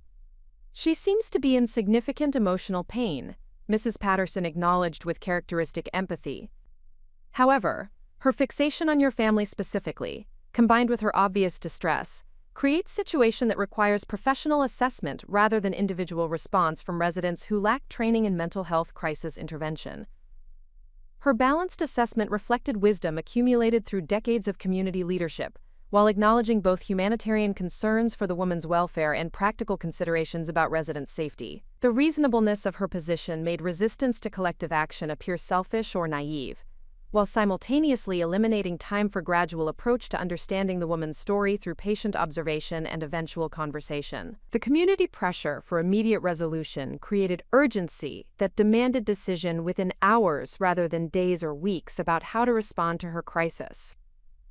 Speaker 1: "She seems to be in significant emotional pain," Mrs. Patterson acknowledged with characteristic empathy. "However, her fixation on your family specifically, combined with her obvious distress, creates a situation that requires professional assessment rather than individual response from residents who lack training in mental health crisis intervention." Her balanced assessment reflected wisdom accumulated through decades of community leadership, while acknowledging both humanitarian concerns for the woman's welfare and practical considerations about resident safety. The reasonableness of her position made resistance to collective action appear selfish or naive, while simultaneously eliminating time for gradual approach to understanding the woman's story through patient observation and eventual conversation. The community pressure for immediate resolution created urgency that demanded decision within hours rather than days or weeks about how to respond to her crisis.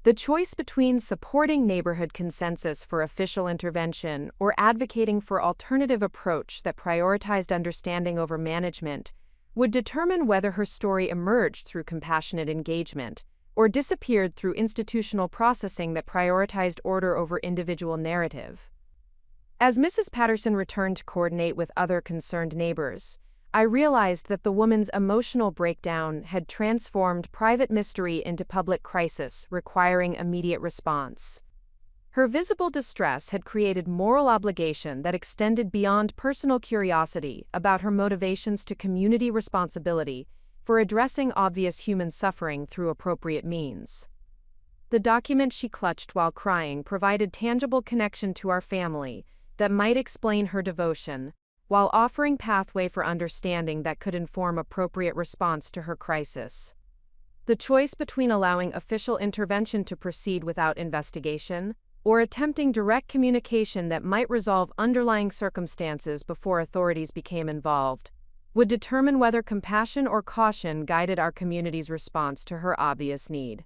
Speaker 1: The choice between supporting neighborhood consensus for official intervention or advocating for alternative approach that prioritized understanding over management would determine whether her story emerged through compassionate engagement or disappeared through institutional processing that prioritized order over individual narrative. As Mrs. Patterson returned to coordinate with other concerned neighbors, I realized that the woman's emotional breakdown had transformed private mystery into public crisis, requiring immediate response. Her visible distress had created moral obligation that extended beyond personal curiosity about her motivations to community responsibility for addressing obvious human suffering through appropriate means. The document she clutched while crying provided tangible connection to our family that might explain her devotion, while offering pathway for understanding that could inform appropriate response to her crisis. The choice between allowing official intervention to proceed without investigation or attempting direct communication that might resolve underlying circumstances before authorities became involved would determine whether compassion or caution guided our community's response to her obvious need.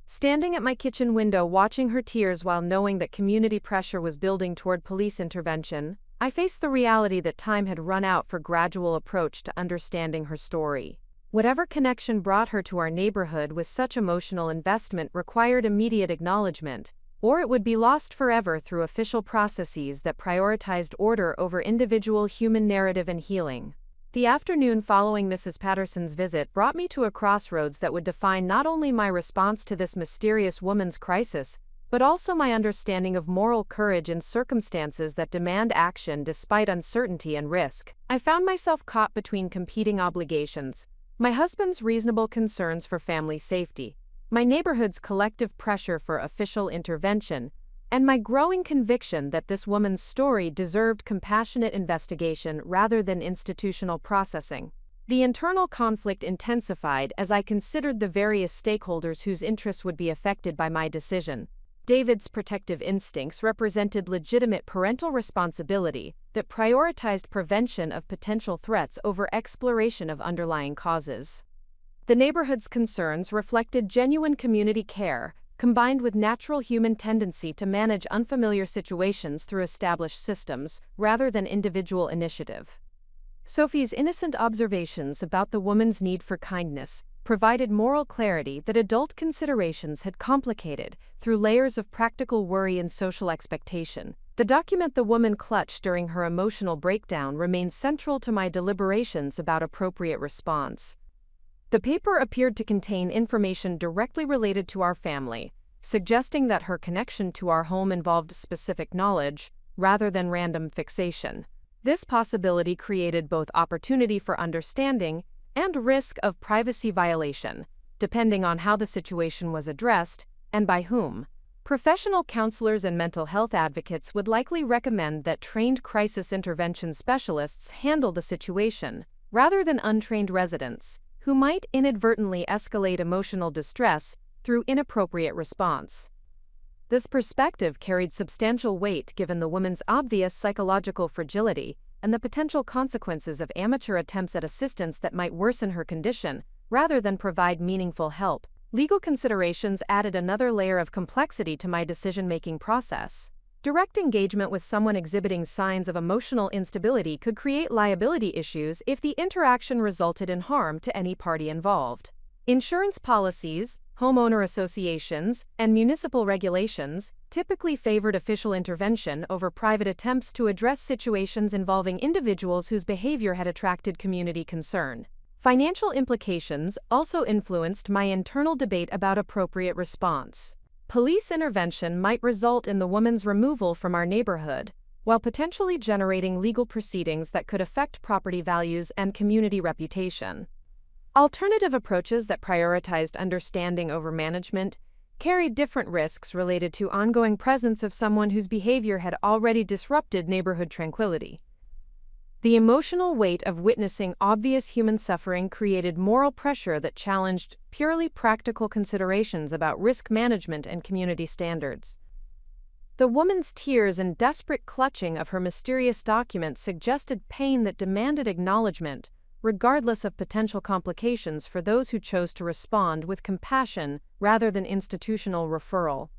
Speaker 1: Standing at my kitchen window watching her tears while knowing that community pressure was building toward police intervention, I faced the reality that time had run out for gradual approach to understanding her story. Whatever connection brought her to our neighborhood with such emotional investment required immediate acknowledgement, or it would be lost forever through official processes that prioritized order over individual human narrative and healing. The afternoon following Mrs. Patterson's visit brought me to a crossroads that would define not only my response to this mysterious woman's crisis, but also my understanding of moral courage in circumstances that demand action despite uncertainty and risk. I found myself caught between competing obligations: my husband's reasonable concerns for family safety, my neighborhood's collective pressure for official intervention, and my growing conviction that this woman's story deserved compassionate investigation rather than institutional processing. The internal conflict intensified as I considered the various stakeholders whose interests would be affected by my decision. David's protective instincts represented legitimate parental responsibility that prioritized prevention of potential threats over exploration of underlying causes. The neighborhood's concerns reflected genuine community care, combined with natural human tendency to manage unfamiliar situations through established systems rather than individual initiative. Sophie's innocent observations about the woman's need for kindness provided moral clarity that adult considerations had complicated through layers of practical worry and social expectation. The document the woman clutched during her emotional breakdown remains central to my deliberations about appropriate response. The paper appeared to contain information directly related to our family, suggesting that her connection to our home involved specific knowledge, rather than random fixation. This possibility created both opportunity for understanding and risk of privacy violation, depending on how the situation was addressed and by whom. Professional counselors and mental health advocates would likely recommend that trained crisis intervention specialists handle the situation, rather than untrained residents, who might inadvertently escalate emotional distress through inappropriate response. This perspective carried substantial weight given the woman's obvious psychological fragility and the potential consequences of amateur attempts at assistance that might worsen her condition, rather than provide meaningful help. Legal considerations added another layer of complexity to my decision-making process. Direct engagement with someone exhibiting signs of emotional instability could create liability issues if the interaction resulted in harm to any party involved. Insurance policies, homeowner associations, and municipal regulations typically favored official intervention over private attempts to address situations involving individuals whose behavior had attracted community concern. Financial implications also influenced my internal debate about appropriate response. Police intervention might result in the woman's removal from our neighborhood, while potentially generating legal proceedings that could affect property values and community reputation. Alternative approaches that prioritized understanding over management carried different risks related to ongoing presence of someone whose behavior had already disrupted neighborhood tranquility. The emotional weight of witnessing obvious human suffering created moral pressure that challenged purely practical considerations about risk management and community standards. The woman's tears and desperate clutching of her mysterious document suggested pain that demanded acknowledgement, regardless of potential complications for those who chose to respond with compassion rather than institutional referral.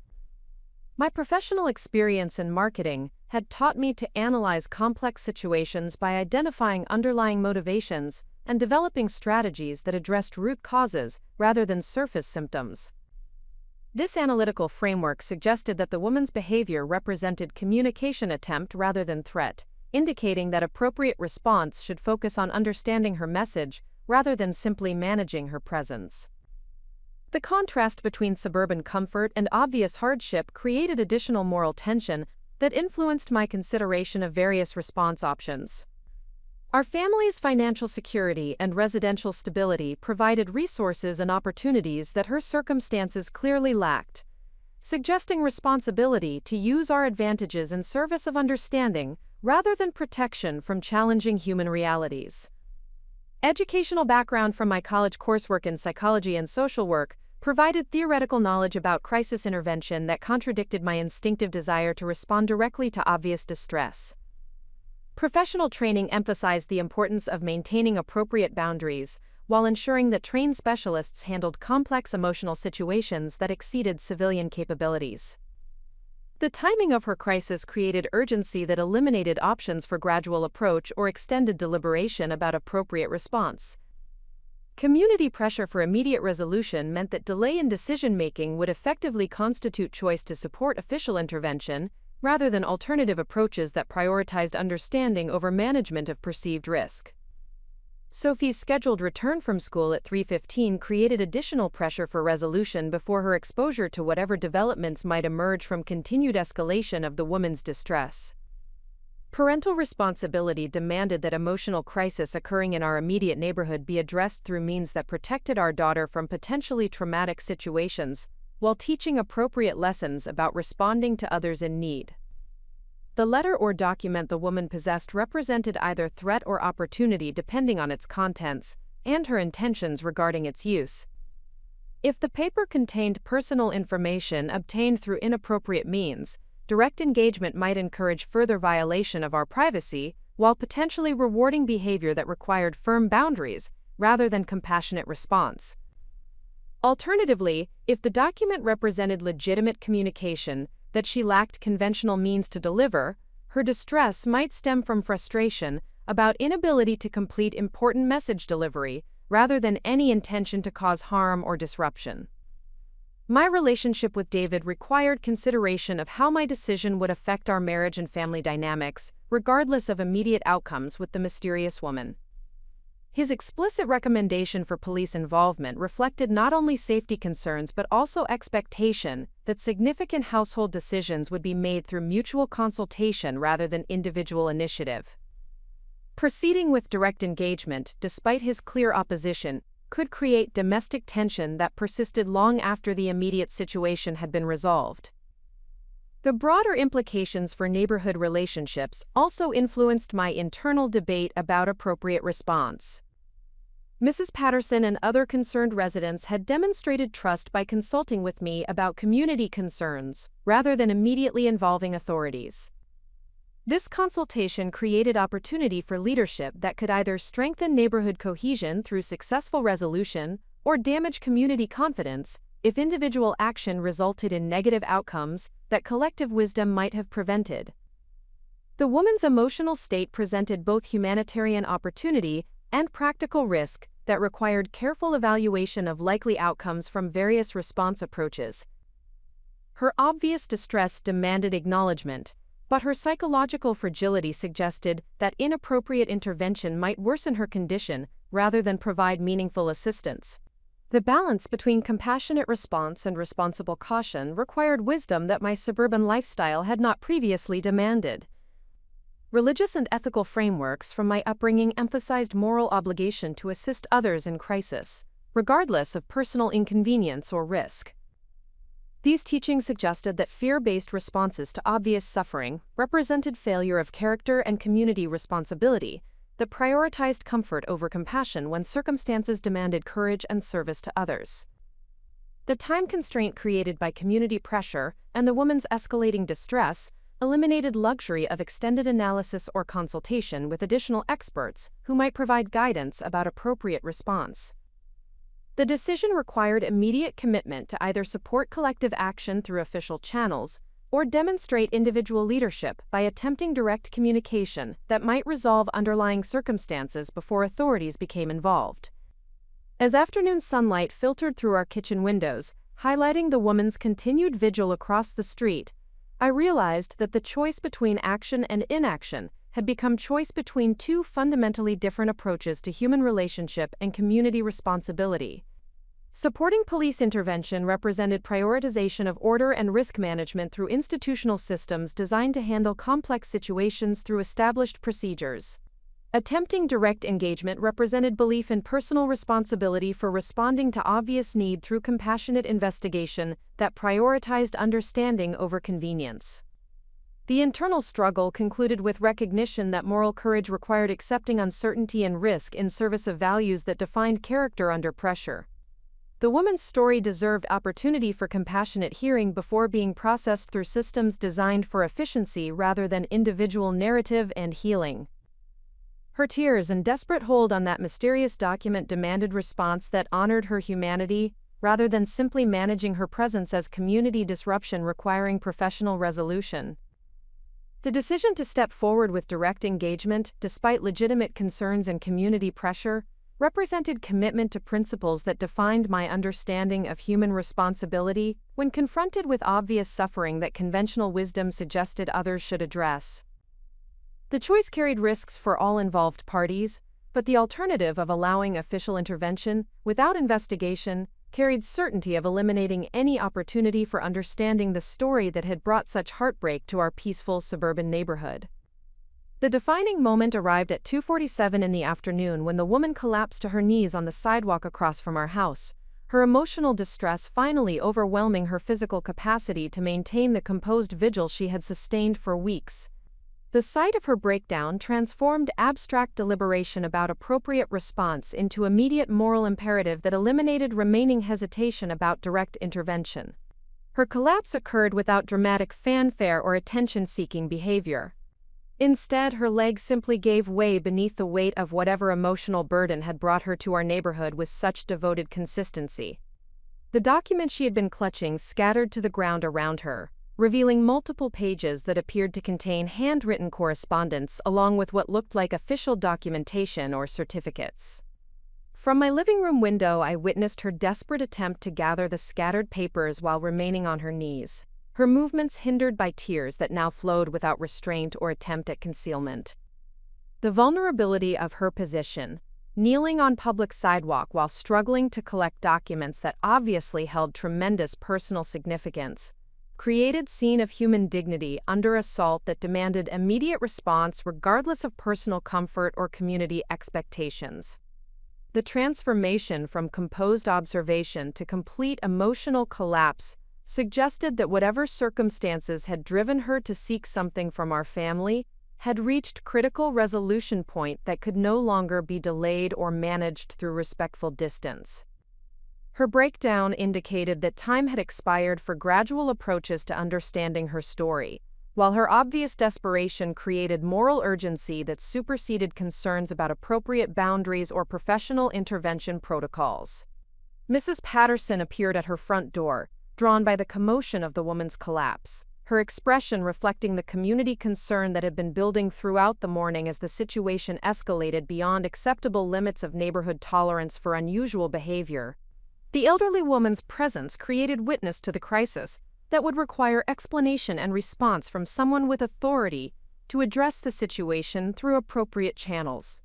Speaker 1: My professional experience in marketing had taught me to analyze complex situations by identifying underlying motivations and developing strategies that addressed root causes rather than surface symptoms. This analytical framework suggested that the woman's behavior represented communication attempt rather than threat, indicating that appropriate response should focus on understanding her message rather than simply managing her presence. The contrast between suburban comfort and obvious hardship created additional moral tension that influenced my consideration of various response options. Our family's financial security and residential stability provided resources and opportunities that her circumstances clearly lacked, suggesting responsibility to use our advantages in service of understanding rather than protection from challenging human realities. Educational background from my college coursework in psychology and social work provided theoretical knowledge about crisis intervention that contradicted my instinctive desire to respond directly to obvious distress. Professional training emphasized the importance of maintaining appropriate boundaries while ensuring that trained specialists handled complex emotional situations that exceeded civilian capabilities. The timing of her crisis created urgency that eliminated options for gradual approach or extended deliberation about appropriate response. Community pressure for immediate resolution meant that delay in decision-making would effectively constitute choice to support official intervention, rather than alternative approaches that prioritized understanding over management of perceived risk. Sophie's scheduled return from school at 3:15 created additional pressure for resolution before her exposure to whatever developments might emerge from continued escalation of the woman's distress. Parental responsibility demanded that emotional crisis occurring in our immediate neighborhood be addressed through means that protected our daughter from potentially traumatic situations, while teaching appropriate lessons about responding to others in need. The letter or document the woman possessed represented either threat or opportunity depending on its contents and her intentions regarding its use. If the paper contained personal information obtained through inappropriate means, direct engagement might encourage further violation of our privacy, while potentially rewarding behavior that required firm boundaries rather than compassionate response. Alternatively, if the document represented legitimate communication that she lacked conventional means to deliver, her distress might stem from frustration about inability to complete important message delivery rather than any intention to cause harm or disruption. My relationship with David required consideration of how my decision would affect our marriage and family dynamics, regardless of immediate outcomes with the mysterious woman. His explicit recommendation for police involvement reflected not only safety concerns but also expectation that significant household decisions would be made through mutual consultation rather than individual initiative. Proceeding with direct engagement, despite his clear opposition, could create domestic tension that persisted long after the immediate situation had been resolved. The broader implications for neighborhood relationships also influenced my internal debate about appropriate response. Mrs. Patterson and other concerned residents had demonstrated trust by consulting with me about community concerns, rather than immediately involving authorities. This consultation created opportunity for leadership that could either strengthen neighborhood cohesion through successful resolution or damage community confidence if individual action resulted in negative outcomes that collective wisdom might have prevented. The woman's emotional state presented both humanitarian opportunity and practical risk that required careful evaluation of likely outcomes from various response approaches. Her obvious distress demanded acknowledgement, but her psychological fragility suggested that inappropriate intervention might worsen her condition rather than provide meaningful assistance. The balance between compassionate response and responsible caution required wisdom that my suburban lifestyle had not previously demanded. Religious and ethical frameworks from my upbringing emphasized moral obligation to assist others in crisis, regardless of personal inconvenience or risk. These teachings suggested that fear-based responses to obvious suffering represented failure of character and community responsibility that prioritized comfort over compassion when circumstances demanded courage and service to others. The time constraint created by community pressure and the woman's escalating distress eliminated luxury of extended analysis or consultation with additional experts who might provide guidance about appropriate response. The decision required immediate commitment to either support collective action through official channels or demonstrate individual leadership by attempting direct communication that might resolve underlying circumstances before authorities became involved. As afternoon sunlight filtered through our kitchen windows, highlighting the woman's continued vigil across the street, I realized that the choice between action and inaction had become choice between two fundamentally different approaches to human relationship and community responsibility. Supporting police intervention represented prioritization of order and risk management through institutional systems designed to handle complex situations through established procedures. Attempting direct engagement represented belief in personal responsibility for responding to obvious need through compassionate investigation that prioritized understanding over convenience. The internal struggle concluded with recognition that moral courage required accepting uncertainty and risk in service of values that defined character under pressure. The woman's story deserved opportunity for compassionate hearing before being processed through systems designed for efficiency rather than individual narrative and healing. Her tears and desperate hold on that mysterious document demanded response that honored her humanity, rather than simply managing her presence as community disruption requiring professional resolution. The decision to step forward with direct engagement, despite legitimate concerns and community pressure, represented commitment to principles that defined my understanding of human responsibility when confronted with obvious suffering that conventional wisdom suggested others should address. The choice carried risks for all involved parties, but the alternative of allowing official intervention without investigation carried certainty of eliminating any opportunity for understanding the story that had brought such heartbreak to our peaceful suburban neighborhood. The defining moment arrived at 2:47 in the afternoon when the woman collapsed to her knees on the sidewalk across from our house, her emotional distress finally overwhelming her physical capacity to maintain the composed vigil she had sustained for weeks. The sight of her breakdown transformed abstract deliberation about appropriate response into immediate moral imperative that eliminated remaining hesitation about direct intervention. Her collapse occurred without dramatic fanfare or attention-seeking behavior. Instead, her legs simply gave way beneath the weight of whatever emotional burden had brought her to our neighborhood with such devoted consistency. The document she had been clutching scattered to the ground around her, revealing multiple pages that appeared to contain handwritten correspondence along with what looked like official documentation or certificates. From my living room window, I witnessed her desperate attempt to gather the scattered papers while remaining on her knees, her movements hindered by tears that now flowed without restraint or attempt at concealment. The vulnerability of her position, kneeling on public sidewalk while struggling to collect documents that obviously held tremendous personal significance, created scene of human dignity under assault that demanded immediate response regardless of personal comfort or community expectations. The transformation from composed observation to complete emotional collapse suggested that whatever circumstances had driven her to seek something from our family had reached critical resolution point that could no longer be delayed or managed through respectful distance. Her breakdown indicated that time had expired for gradual approaches to understanding her story, while her obvious desperation created moral urgency that superseded concerns about appropriate boundaries or professional intervention protocols. Mrs. Patterson appeared at her front door, drawn by the commotion of the woman's collapse, her expression reflecting the community concern that had been building throughout the morning as the situation escalated beyond acceptable limits of neighborhood tolerance for unusual behavior. The elderly woman's presence created witness to the crisis that would require explanation and response from someone with authority to address the situation through appropriate channels.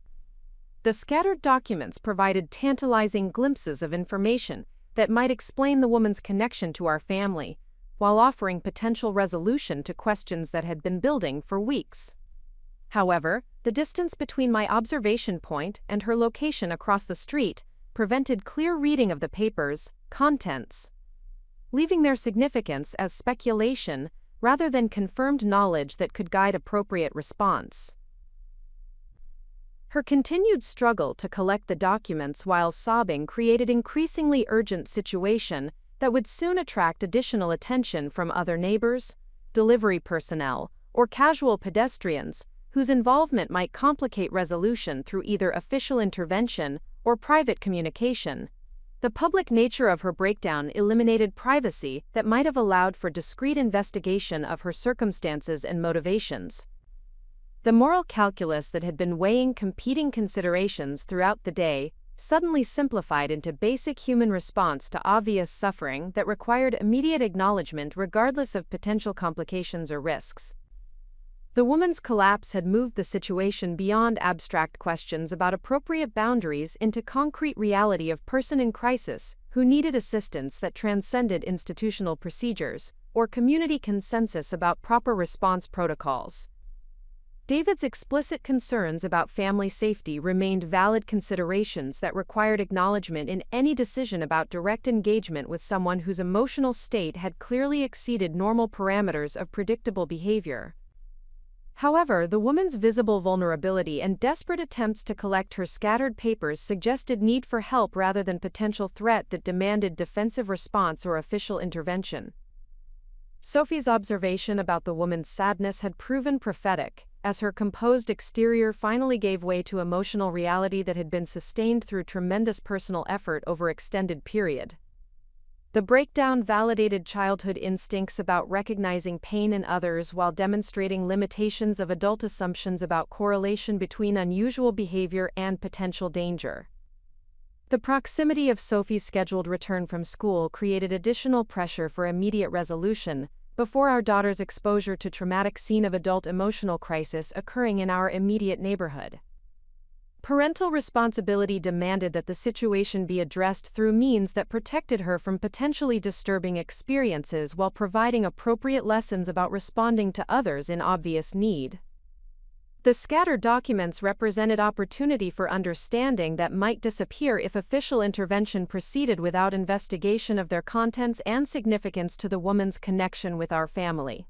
Speaker 1: The scattered documents provided tantalizing glimpses of information that might explain the woman's connection to our family, while offering potential resolution to questions that had been building for weeks. However, the distance between my observation point and her location across the street prevented clear reading of the paper's contents, leaving their significance as speculation rather than confirmed knowledge that could guide appropriate response. Her continued struggle to collect the documents while sobbing created an increasingly urgent situation that would soon attract additional attention from other neighbors, delivery personnel, or casual pedestrians whose involvement might complicate resolution through either official intervention or private communication. The public nature of her breakdown eliminated privacy that might have allowed for discreet investigation of her circumstances and motivations. The moral calculus that had been weighing competing considerations throughout the day suddenly simplified into basic human response to obvious suffering that required immediate acknowledgement regardless of potential complications or risks. The woman's collapse had moved the situation beyond abstract questions about appropriate boundaries into concrete reality of person in crisis who needed assistance that transcended institutional procedures or community consensus about proper response protocols. David's explicit concerns about family safety remained valid considerations that required acknowledgement in any decision about direct engagement with someone whose emotional state had clearly exceeded normal parameters of predictable behavior. However, the woman's visible vulnerability and desperate attempts to collect her scattered papers suggested need for help rather than potential threat that demanded defensive response or official intervention. Sophie's observation about the woman's sadness had proven prophetic, as her composed exterior finally gave way to emotional reality that had been sustained through tremendous personal effort over extended period. The breakdown validated childhood instincts about recognizing pain in others while demonstrating limitations of adult assumptions about correlation between unusual behavior and potential danger. The proximity of Sophie's scheduled return from school created additional pressure for immediate resolution, before our daughter's exposure to traumatic scene of adult emotional crisis occurring in our immediate neighborhood. Parental responsibility demanded that the situation be addressed through means that protected her from potentially disturbing experiences while providing appropriate lessons about responding to others in obvious need. The scattered documents represented opportunity for understanding that might disappear if official intervention proceeded without investigation of their contents and significance to the woman's connection with our family.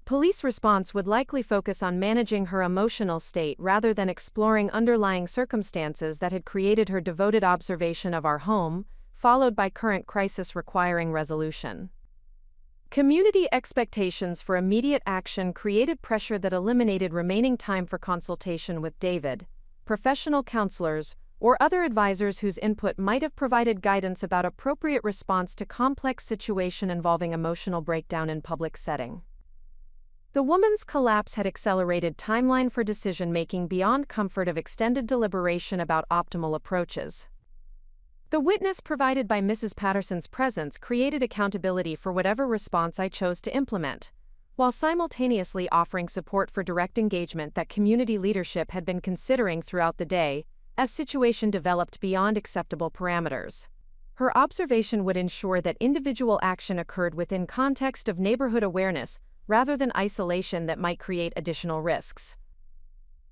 Speaker 1: Police response would likely focus on managing her emotional state rather than exploring underlying circumstances that had created her devoted observation of our home, followed by current crisis requiring resolution. Community expectations for immediate action created pressure that eliminated remaining time for consultation with David, professional counselors, or other advisors whose input might have provided guidance about appropriate response to complex situation involving emotional breakdown in public setting. The woman's collapse had accelerated timeline for decision-making beyond comfort of extended deliberation about optimal approaches. The witness provided by Mrs. Patterson's presence created accountability for whatever response I chose to implement, while simultaneously offering support for direct engagement that community leadership had been considering throughout the day, as situation developed beyond acceptable parameters. Her observation would ensure that individual action occurred within context of neighborhood awareness rather than isolation that might create additional risks.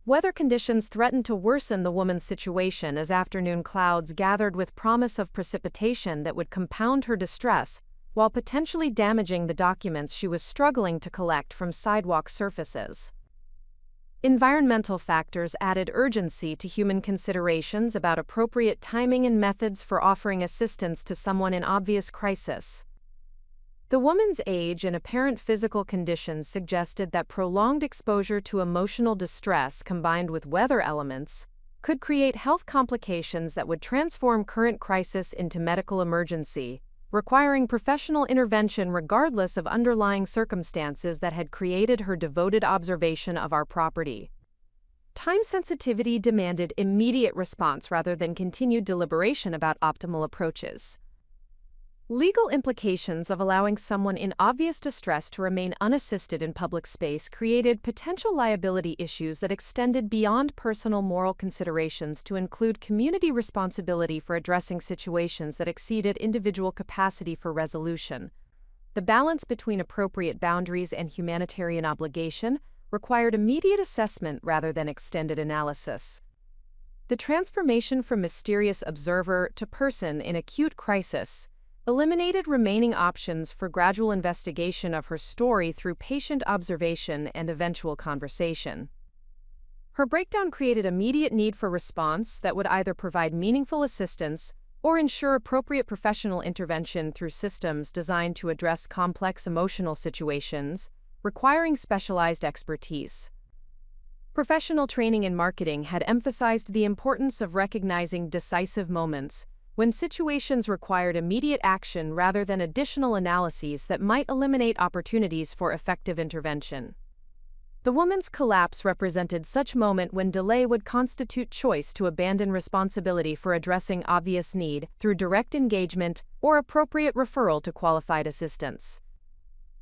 Speaker 1: Weather conditions threatened to worsen the woman's situation as afternoon clouds gathered with promise of precipitation that would compound her distress while potentially damaging the documents she was struggling to collect from sidewalk surfaces. Environmental factors added urgency to human considerations about appropriate timing and methods for offering assistance to someone in obvious crisis. The woman's age and apparent physical conditions suggested that prolonged exposure to emotional distress combined with weather elements could create health complications that would transform current crisis into medical emergency, requiring professional intervention regardless of underlying circumstances that had created her devoted observation of our property. Time sensitivity demanded immediate response rather than continued deliberation about optimal approaches. Legal implications of allowing someone in obvious distress to remain unassisted in public space created potential liability issues that extended beyond personal moral considerations to include community responsibility for addressing situations that exceeded individual capacity for resolution. The balance between appropriate boundaries and humanitarian obligation required immediate assessment rather than extended analysis. The transformation from mysterious observer to person in acute crisis eliminated remaining options for gradual investigation of her story through patient observation and eventual conversation. Her breakdown created immediate need for response that would either provide meaningful assistance or ensure appropriate professional intervention through systems designed to address complex emotional situations, requiring specialized expertise. Professional training in marketing had emphasized the importance of recognizing decisive moments when situations required immediate action rather than additional analyses that might eliminate opportunities for effective intervention. The woman's collapse represented such moment when delay would constitute choice to abandon responsibility for addressing obvious need through direct engagement or appropriate referral to qualified assistance.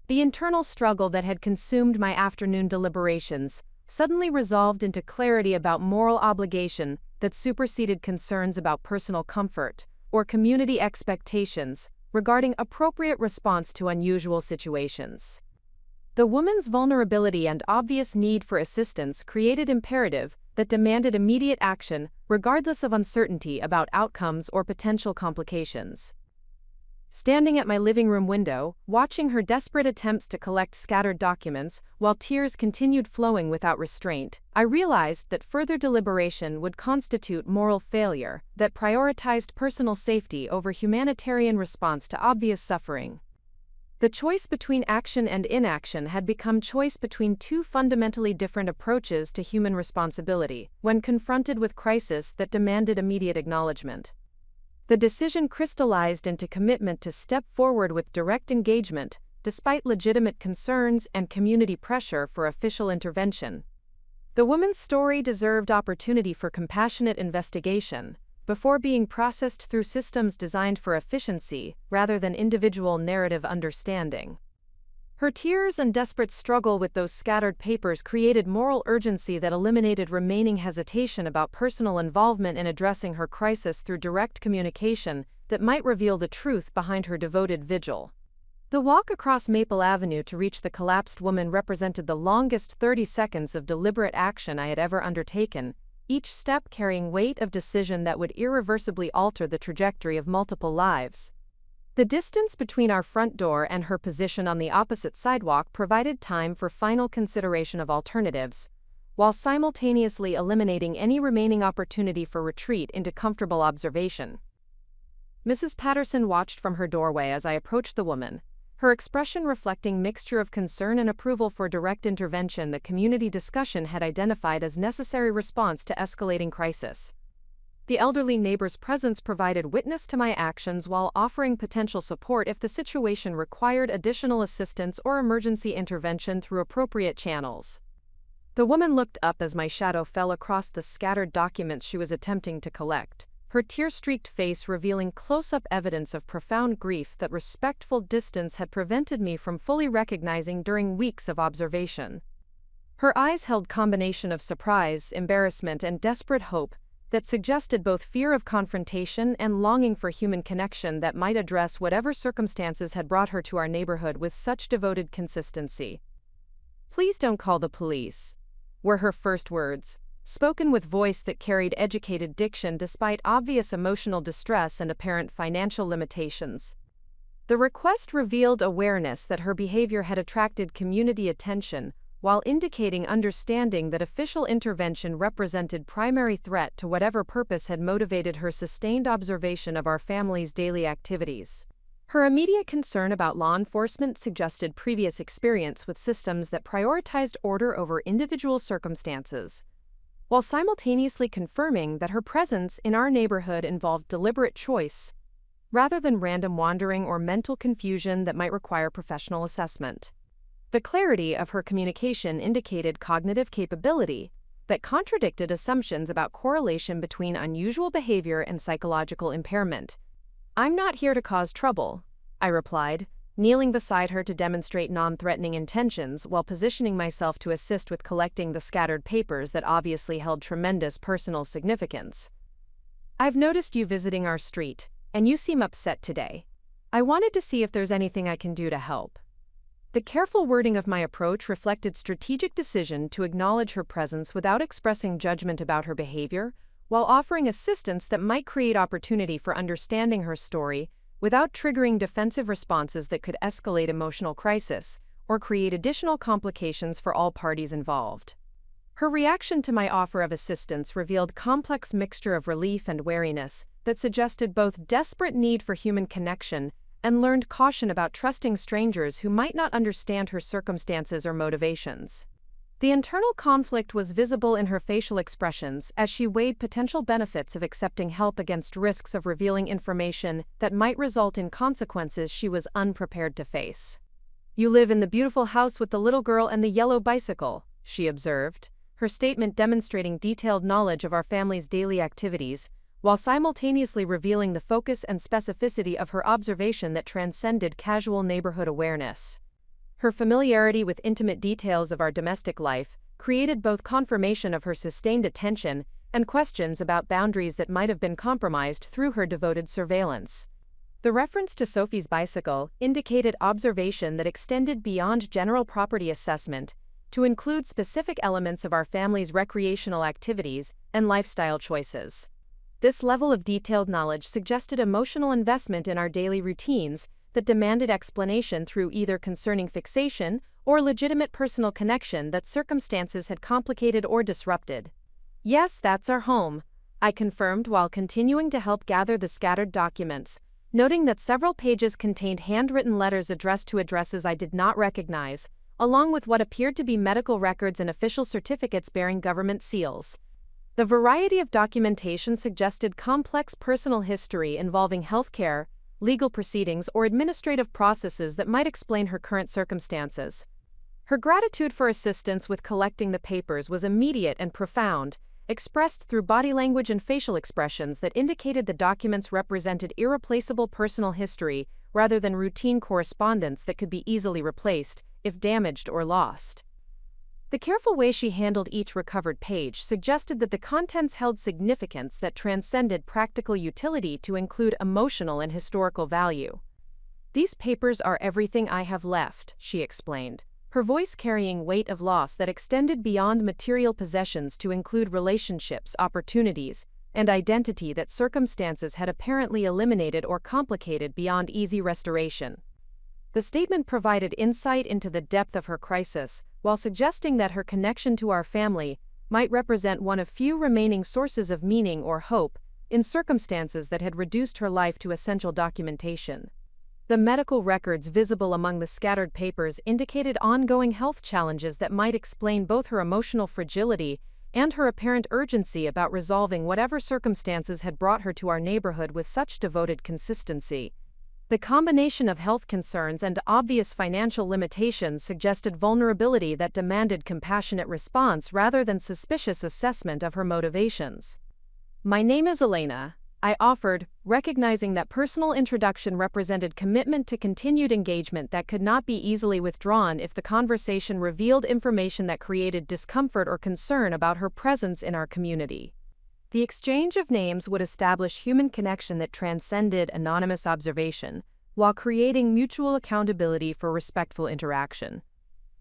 Speaker 1: The internal struggle that had consumed my afternoon deliberations suddenly resolved into clarity about moral obligation that superseded concerns about personal comfort or community expectations regarding appropriate response to unusual situations. The woman's vulnerability and obvious need for assistance created imperative that demanded immediate action regardless of uncertainty about outcomes or potential complications. Standing at my living room window, watching her desperate attempts to collect scattered documents while tears continued flowing without restraint, I realized that further deliberation would constitute moral failure that prioritized personal safety over humanitarian response to obvious suffering. The choice between action and inaction had become choice between two fundamentally different approaches to human responsibility when confronted with crisis that demanded immediate acknowledgement. The decision crystallized into commitment to step forward with direct engagement, despite legitimate concerns and community pressure for official intervention. The woman's story deserved opportunity for compassionate investigation before being processed through systems designed for efficiency rather than individual narrative understanding. Her tears and desperate struggle with those scattered papers created moral urgency that eliminated remaining hesitation about personal involvement in addressing her crisis through direct communication that might reveal the truth behind her devoted vigil. The walk across Maple Avenue to reach the collapsed woman represented the longest 30 seconds of deliberate action I had ever undertaken, each step carrying weight of decision that would irreversibly alter the trajectory of multiple lives. The distance between our front door and her position on the opposite sidewalk provided time for final consideration of alternatives, while simultaneously eliminating any remaining opportunity for retreat into comfortable observation. Mrs. Patterson watched from her doorway as I approached the woman, her expression reflecting mixture of concern and approval for direct intervention that community discussion had identified as necessary response to escalating crisis. The elderly neighbor's presence provided witness to my actions while offering potential support if the situation required additional assistance or emergency intervention through appropriate channels. The woman looked up as my shadow fell across the scattered documents she was attempting to collect, her tear-streaked face revealing close-up evidence of profound grief that respectful distance had prevented me from fully recognizing during weeks of observation. Her eyes held combination of surprise, embarrassment, and desperate hope, that suggested both fear of confrontation and longing for human connection that might address whatever circumstances had brought her to our neighborhood with such devoted consistency. "Please don't call the police," were her first words, spoken with voice that carried educated diction despite obvious emotional distress and apparent financial limitations. The request revealed awareness that her behavior had attracted community attention, while indicating understanding that official intervention represented primary threat to whatever purpose had motivated her sustained observation of our family's daily activities. Her immediate concern about law enforcement suggested previous experience with systems that prioritized order over individual circumstances, while simultaneously confirming that her presence in our neighborhood involved deliberate choice, rather than random wandering or mental confusion that might require professional assessment. The clarity of her communication indicated cognitive capability that contradicted assumptions about correlation between unusual behavior and psychological impairment. "I'm not here to cause trouble," I replied, kneeling beside her to demonstrate non-threatening intentions while positioning myself to assist with collecting the scattered papers that obviously held tremendous personal significance. "I've noticed you visiting our street, and you seem upset today. I wanted to see if there's anything I can do to help." The careful wording of my approach reflected strategic decision to acknowledge her presence without expressing judgment about her behavior, while offering assistance that might create opportunity for understanding her story without triggering defensive responses that could escalate emotional crisis or create additional complications for all parties involved. Her reaction to my offer of assistance revealed complex mixture of relief and wariness that suggested both desperate need for human connection and learned caution about trusting strangers who might not understand her circumstances or motivations. The internal conflict was visible in her facial expressions as she weighed potential benefits of accepting help against risks of revealing information that might result in consequences she was unprepared to face. "You live in the beautiful house with the little girl and the yellow bicycle," she observed, her statement demonstrating detailed knowledge of our family's daily activities, while simultaneously revealing the focus and specificity of her observation that transcended casual neighborhood awareness. Her familiarity with intimate details of our domestic life created both confirmation of her sustained attention and questions about boundaries that might have been compromised through her devoted surveillance. The reference to Sophie's bicycle indicated observation that extended beyond general property assessment to include specific elements of our family's recreational activities and lifestyle choices. This level of detailed knowledge suggested emotional investment in our daily routines that demanded explanation through either concerning fixation or legitimate personal connection that circumstances had complicated or disrupted. "Yes, that's our home," I confirmed while continuing to help gather the scattered documents, noting that several pages contained handwritten letters addressed to addresses I did not recognize, along with what appeared to be medical records and official certificates bearing government seals. The variety of documentation suggested complex personal history involving healthcare, legal proceedings, or administrative processes that might explain her current circumstances. Her gratitude for assistance with collecting the papers was immediate and profound, expressed through body language and facial expressions that indicated the documents represented irreplaceable personal history rather than routine correspondence that could be easily replaced if damaged or lost. The careful way she handled each recovered page suggested that the contents held significance that transcended practical utility to include emotional and historical value. "These papers are everything I have left," she explained, her voice carrying weight of loss that extended beyond material possessions to include relationships, opportunities, and identity that circumstances had apparently eliminated or complicated beyond easy restoration. The statement provided insight into the depth of her crisis, while suggesting that her connection to our family might represent one of few remaining sources of meaning or hope in circumstances that had reduced her life to essential documentation. The medical records visible among the scattered papers indicated ongoing health challenges that might explain both her emotional fragility and her apparent urgency about resolving whatever circumstances had brought her to our neighborhood with such devoted consistency. The combination of health concerns and obvious financial limitations suggested vulnerability that demanded compassionate response rather than suspicious assessment of her motivations. "My name is Elena," I offered, recognizing that personal introduction represented commitment to continued engagement that could not be easily withdrawn if the conversation revealed information that created discomfort or concern about her presence in our community. The exchange of names would establish human connection that transcended anonymous observation, while creating mutual accountability for respectful interaction.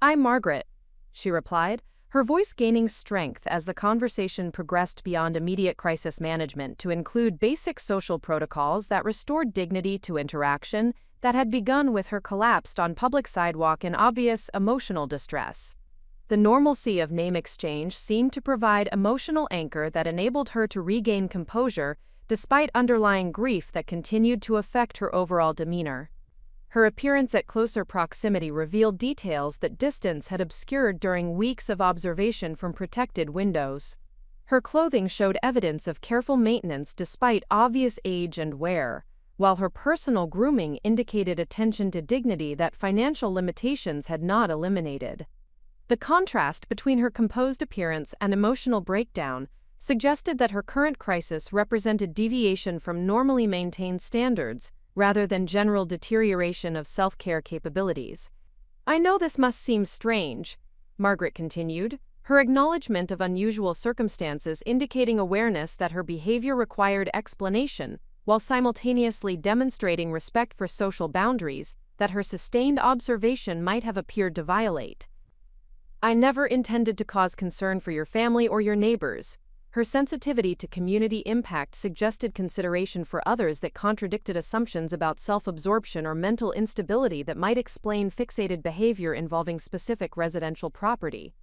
Speaker 1: "I'm Margaret," she replied, her voice gaining strength as the conversation progressed beyond immediate crisis management to include basic social protocols that restored dignity to interaction that had begun with her collapsed on public sidewalk in obvious emotional distress. The normalcy of name exchange seemed to provide emotional anchor that enabled her to regain composure despite underlying grief that continued to affect her overall demeanor. Her appearance at closer proximity revealed details that distance had obscured during weeks of observation from protected windows. Her clothing showed evidence of careful maintenance despite obvious age and wear, while her personal grooming indicated attention to dignity that financial limitations had not eliminated. The contrast between her composed appearance and emotional breakdown suggested that her current crisis represented deviation from normally maintained standards, rather than general deterioration of self-care capabilities. "I know this must seem strange," Margaret continued, her acknowledgement of unusual circumstances indicating awareness that her behavior required explanation, while simultaneously demonstrating respect for social boundaries that her sustained observation might have appeared to violate. "I never intended to cause concern for your family or your neighbors." Her sensitivity to community impact suggested consideration for others that contradicted assumptions about self-absorption or mental instability that might explain fixated behavior involving specific residential property.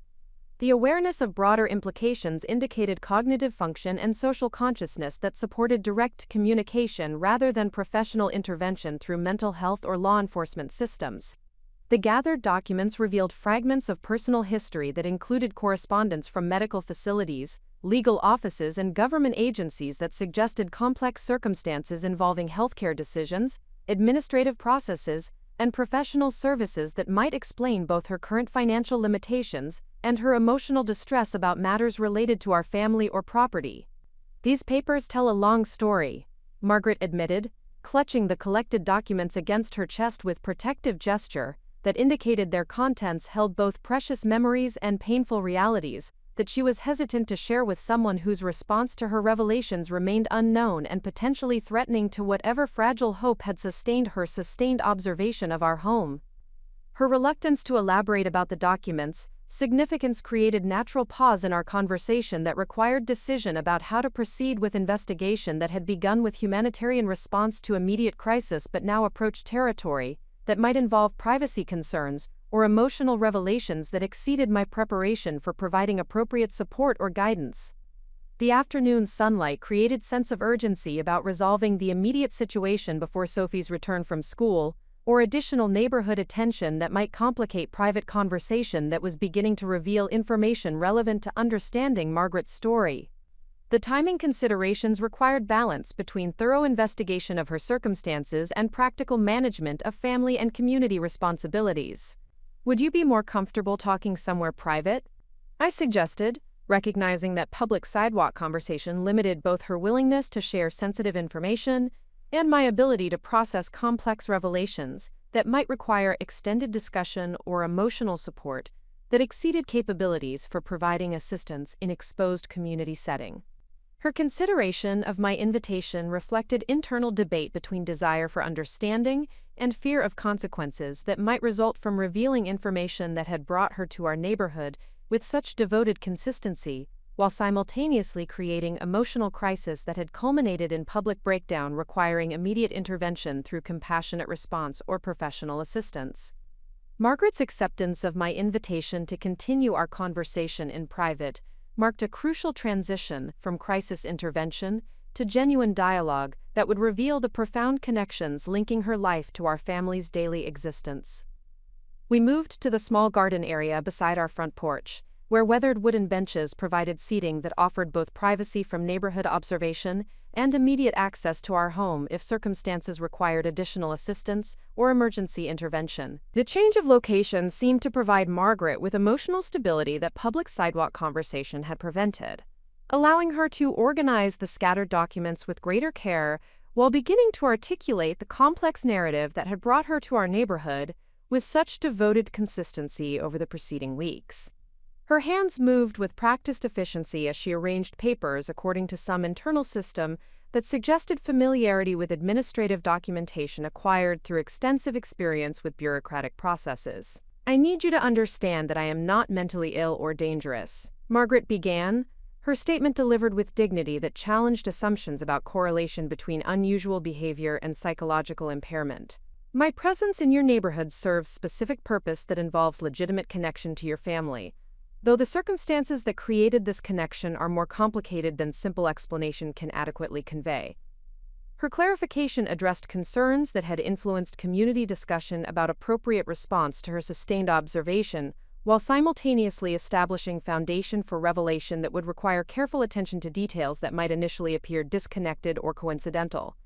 Speaker 1: The awareness of broader implications indicated cognitive function and social consciousness that supported direct communication rather than professional intervention through mental health or law enforcement systems. The gathered documents revealed fragments of personal history that included correspondence from medical facilities, legal offices, and government agencies that suggested complex circumstances involving healthcare decisions, administrative processes, and professional services that might explain both her current financial limitations and her emotional distress about matters related to our family or property. "These papers tell a long story," Margaret admitted, clutching the collected documents against her chest with protective gesture that indicated their contents held both precious memories and painful realities that she was hesitant to share with someone whose response to her revelations remained unknown and potentially threatening to whatever fragile hope had sustained her sustained observation of our home. Her reluctance to elaborate about the documents' significance created natural pause in our conversation that required decision about how to proceed with investigation that had begun with humanitarian response to immediate crisis but now approached territory that might involve privacy concerns or emotional revelations that exceeded my preparation for providing appropriate support or guidance. The afternoon sunlight created sense of urgency about resolving the immediate situation before Sophie's return from school, or additional neighborhood attention that might complicate private conversation that was beginning to reveal information relevant to understanding Margaret's story. The timing considerations required balance between thorough investigation of her circumstances and practical management of family and community responsibilities. "Would you be more comfortable talking somewhere private?" I suggested, recognizing that public sidewalk conversation limited both her willingness to share sensitive information and my ability to process complex revelations that might require extended discussion or emotional support that exceeded capabilities for providing assistance in exposed community setting. Her consideration of my invitation reflected internal debate between desire for understanding and fear of consequences that might result from revealing information that had brought her to our neighborhood with such devoted consistency, while simultaneously creating emotional crisis that had culminated in public breakdown requiring immediate intervention through compassionate response or professional assistance. Margaret's acceptance of my invitation to continue our conversation in private marked a crucial transition from crisis intervention to genuine dialogue that would reveal the profound connections linking her life to our family's daily existence. We moved to the small garden area beside our front porch, where weathered wooden benches provided seating that offered both privacy from neighborhood observation and immediate access to our home if circumstances required additional assistance or emergency intervention. The change of location seemed to provide Margaret with emotional stability that public sidewalk conversation had prevented, allowing her to organize the scattered documents with greater care while beginning to articulate the complex narrative that had brought her to our neighborhood with such devoted consistency over the preceding weeks. Her hands moved with practiced efficiency as she arranged papers according to some internal system that suggested familiarity with administrative documentation acquired through extensive experience with bureaucratic processes. "I need you to understand that I am not mentally ill or dangerous," Margaret began, her statement delivered with dignity that challenged assumptions about correlation between unusual behavior and psychological impairment. "My presence in your neighborhood serves specific purpose that involves legitimate connection to your family, though the circumstances that created this connection are more complicated than simple explanation can adequately convey." Her clarification addressed concerns that had influenced community discussion about appropriate response to her sustained observation, while simultaneously establishing foundation for revelation that would require careful attention to details that might initially appear disconnected or coincidental.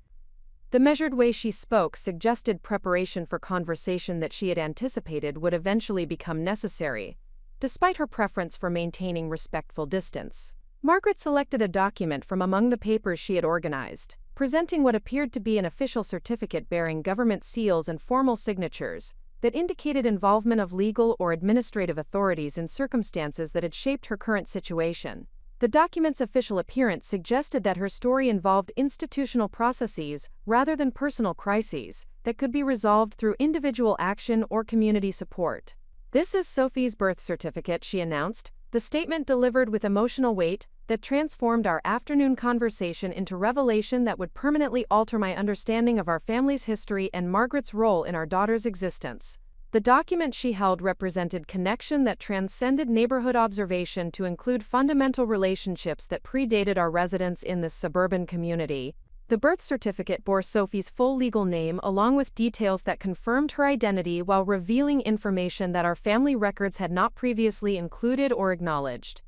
Speaker 1: The measured way she spoke suggested preparation for conversation that she had anticipated would eventually become necessary, despite her preference for maintaining respectful distance. Margaret selected a document from among the papers she had organized, presenting what appeared to be an official certificate bearing government seals and formal signatures that indicated involvement of legal or administrative authorities in circumstances that had shaped her current situation. The document's official appearance suggested that her story involved institutional processes rather than personal crises that could be resolved through individual action or community support. "This is Sophie's birth certificate," she announced, the statement delivered with emotional weight that transformed our afternoon conversation into revelation that would permanently alter my understanding of our family's history and Margaret's role in our daughter's existence. The document she held represented connection that transcended neighborhood observation to include fundamental relationships that predated our residence in this suburban community. The birth certificate bore Sophie's full legal name along with details that confirmed her identity while revealing information that our family records had not previously included or acknowledged.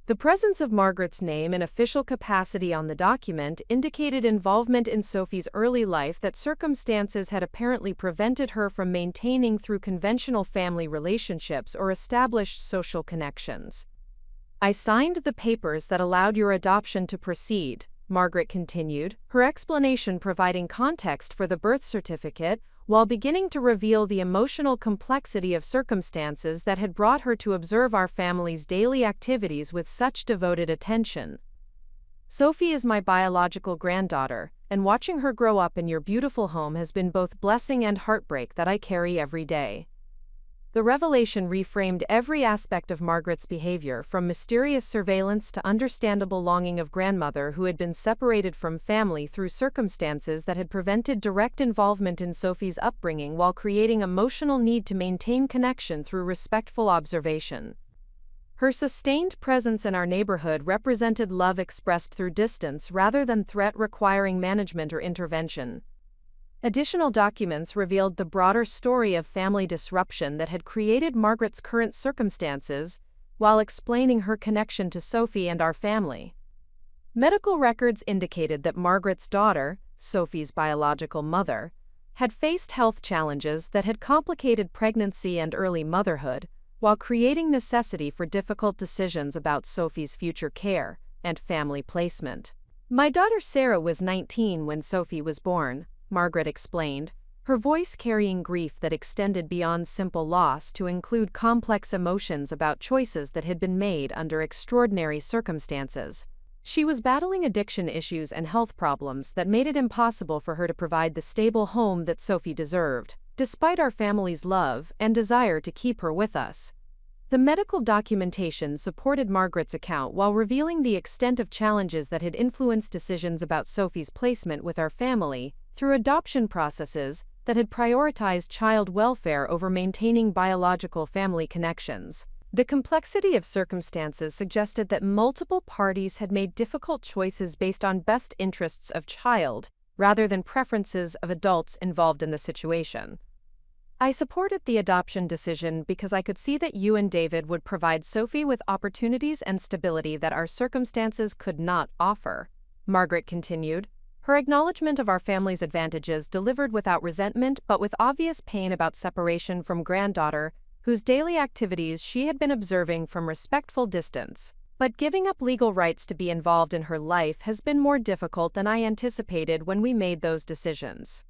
Speaker 1: The presence of Margaret's name in official capacity on the document indicated involvement in Sophie's early life that circumstances had apparently prevented her from maintaining through conventional family relationships or established social connections. "I signed the papers that allowed your adoption to proceed," Margaret continued, her explanation providing context for the birth certificate while beginning to reveal the emotional complexity of circumstances that had brought her to observe our family's daily activities with such devoted attention. "Sophie is my biological granddaughter, and watching her grow up in your beautiful home has been both blessing and heartbreak that I carry every day." The revelation reframed every aspect of Margaret's behavior, from mysterious surveillance to understandable longing of grandmother who had been separated from family through circumstances that had prevented direct involvement in Sophie's upbringing while creating emotional need to maintain connection through respectful observation. Her sustained presence in our neighborhood represented love expressed through distance rather than threat requiring management or intervention. Additional documents revealed the broader story of family disruption that had created Margaret's current circumstances, while explaining her connection to Sophie and our family. Medical records indicated that Margaret's daughter, Sophie's biological mother, had faced health challenges that had complicated pregnancy and early motherhood, while creating necessity for difficult decisions about Sophie's future care and family placement. "My daughter Sarah was 19 when Sophie was born," Margaret explained, her voice carrying grief that extended beyond simple loss to include complex emotions about choices that had been made under extraordinary circumstances. "She was battling addiction issues and health problems that made it impossible for her to provide the stable home that Sophie deserved, despite our family's love and desire to keep her with us." The medical documentation supported Margaret's account while revealing the extent of challenges that had influenced decisions about Sophie's placement with our family through adoption processes that had prioritized child welfare over maintaining biological family connections. The complexity of circumstances suggested that multiple parties had made difficult choices based on best interests of child rather than preferences of adults involved in the situation. "I supported the adoption decision because I could see that you and David would provide Sophie with opportunities and stability that our circumstances could not offer," Margaret continued, her acknowledgement of our family's advantages delivered without resentment but with obvious pain about separation from granddaughter, whose daily activities she had been observing from respectful distance. "But giving up legal rights to be involved in her life has been more difficult than I anticipated when we made those decisions."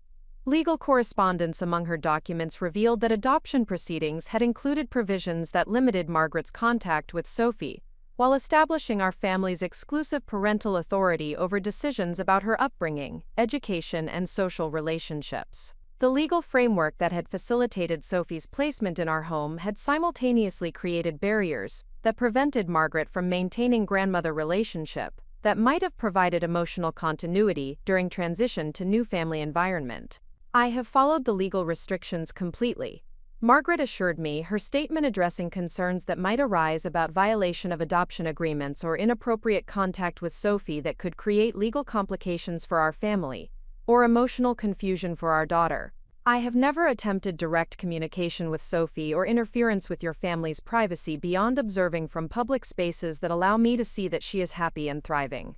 Speaker 1: Legal correspondence among her documents revealed that adoption proceedings had included provisions that limited Margaret's contact with Sophie, while establishing our family's exclusive parental authority over decisions about her upbringing, education, and social relationships. The legal framework that had facilitated Sophie's placement in our home had simultaneously created barriers that prevented Margaret from maintaining grandmother relationship that might have provided emotional continuity during transition to new family environment. I have followed the legal restrictions completely, Margaret assured me, her statement addressing concerns that might arise about violation of adoption agreements or inappropriate contact with Sophie that could create legal complications for our family, or emotional confusion for our daughter. I have never attempted direct communication with Sophie or interference with your family's privacy beyond observing from public spaces that allow me to see that she is happy and thriving.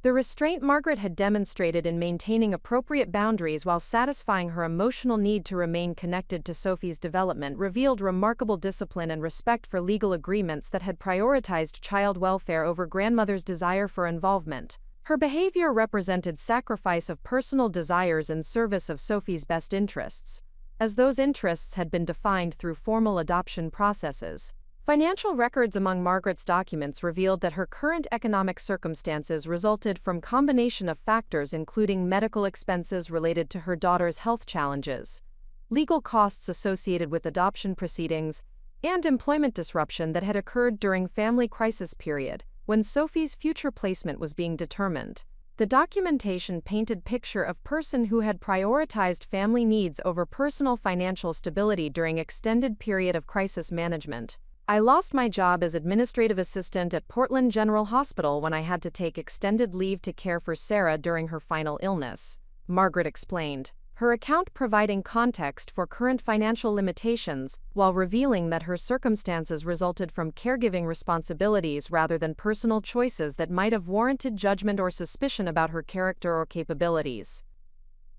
Speaker 1: The restraint Margaret had demonstrated in maintaining appropriate boundaries while satisfying her emotional need to remain connected to Sophie's development revealed remarkable discipline and respect for legal agreements that had prioritized child welfare over grandmother's desire for involvement. Her behavior represented sacrifice of personal desires in service of Sophie's best interests, as those interests had been defined through formal adoption processes. Financial records among Margaret's documents revealed that her current economic circumstances resulted from combination of factors including medical expenses related to her daughter's health challenges, legal costs associated with adoption proceedings, and employment disruption that had occurred during family crisis period, when Sophie's future placement was being determined. The documentation painted a picture of person who had prioritized family needs over personal financial stability during extended period of crisis management. I lost my job as administrative assistant at Portland General Hospital when I had to take extended leave to care for Sarah during her final illness, Margaret explained, her account providing context for current financial limitations while revealing that her circumstances resulted from caregiving responsibilities rather than personal choices that might have warranted judgment or suspicion about her character or capabilities.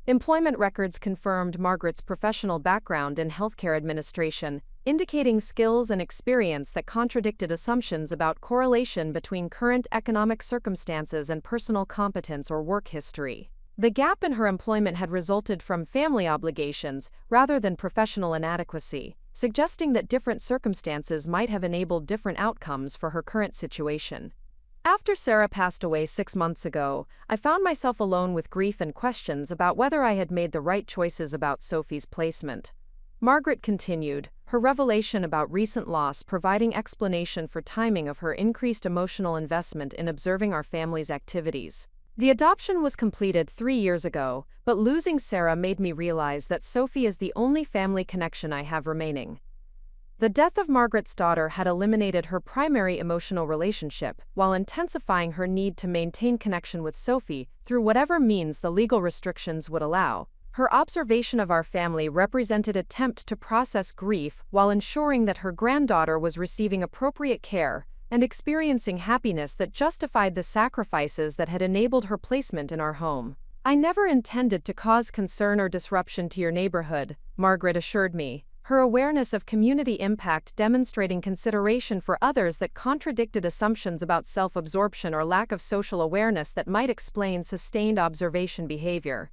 Speaker 1: Employment records confirmed Margaret's professional background in healthcare administration, indicating skills and experience that contradicted assumptions about correlation between current economic circumstances and personal competence or work history. The gap in her employment had resulted from family obligations rather than professional inadequacy, suggesting that different circumstances might have enabled different outcomes for her current situation. After Sarah passed away 6 months ago, I found myself alone with grief and questions about whether I had made the right choices about Sophie's placement. Margaret continued, her revelation about recent loss providing explanation for timing of her increased emotional investment in observing our family's activities. The adoption was completed 3 years ago, but losing Sarah made me realize that Sophie is the only family connection I have remaining. The death of Margaret's daughter had eliminated her primary emotional relationship, while intensifying her need to maintain connection with Sophie through whatever means the legal restrictions would allow. Her observation of our family represented an attempt to process grief while ensuring that her granddaughter was receiving appropriate care and experiencing happiness that justified the sacrifices that had enabled her placement in our home. I never intended to cause concern or disruption to your neighborhood, Margaret assured me, her awareness of community impact demonstrating consideration for others that contradicted assumptions about self-absorption or lack of social awareness that might explain sustained observation behavior.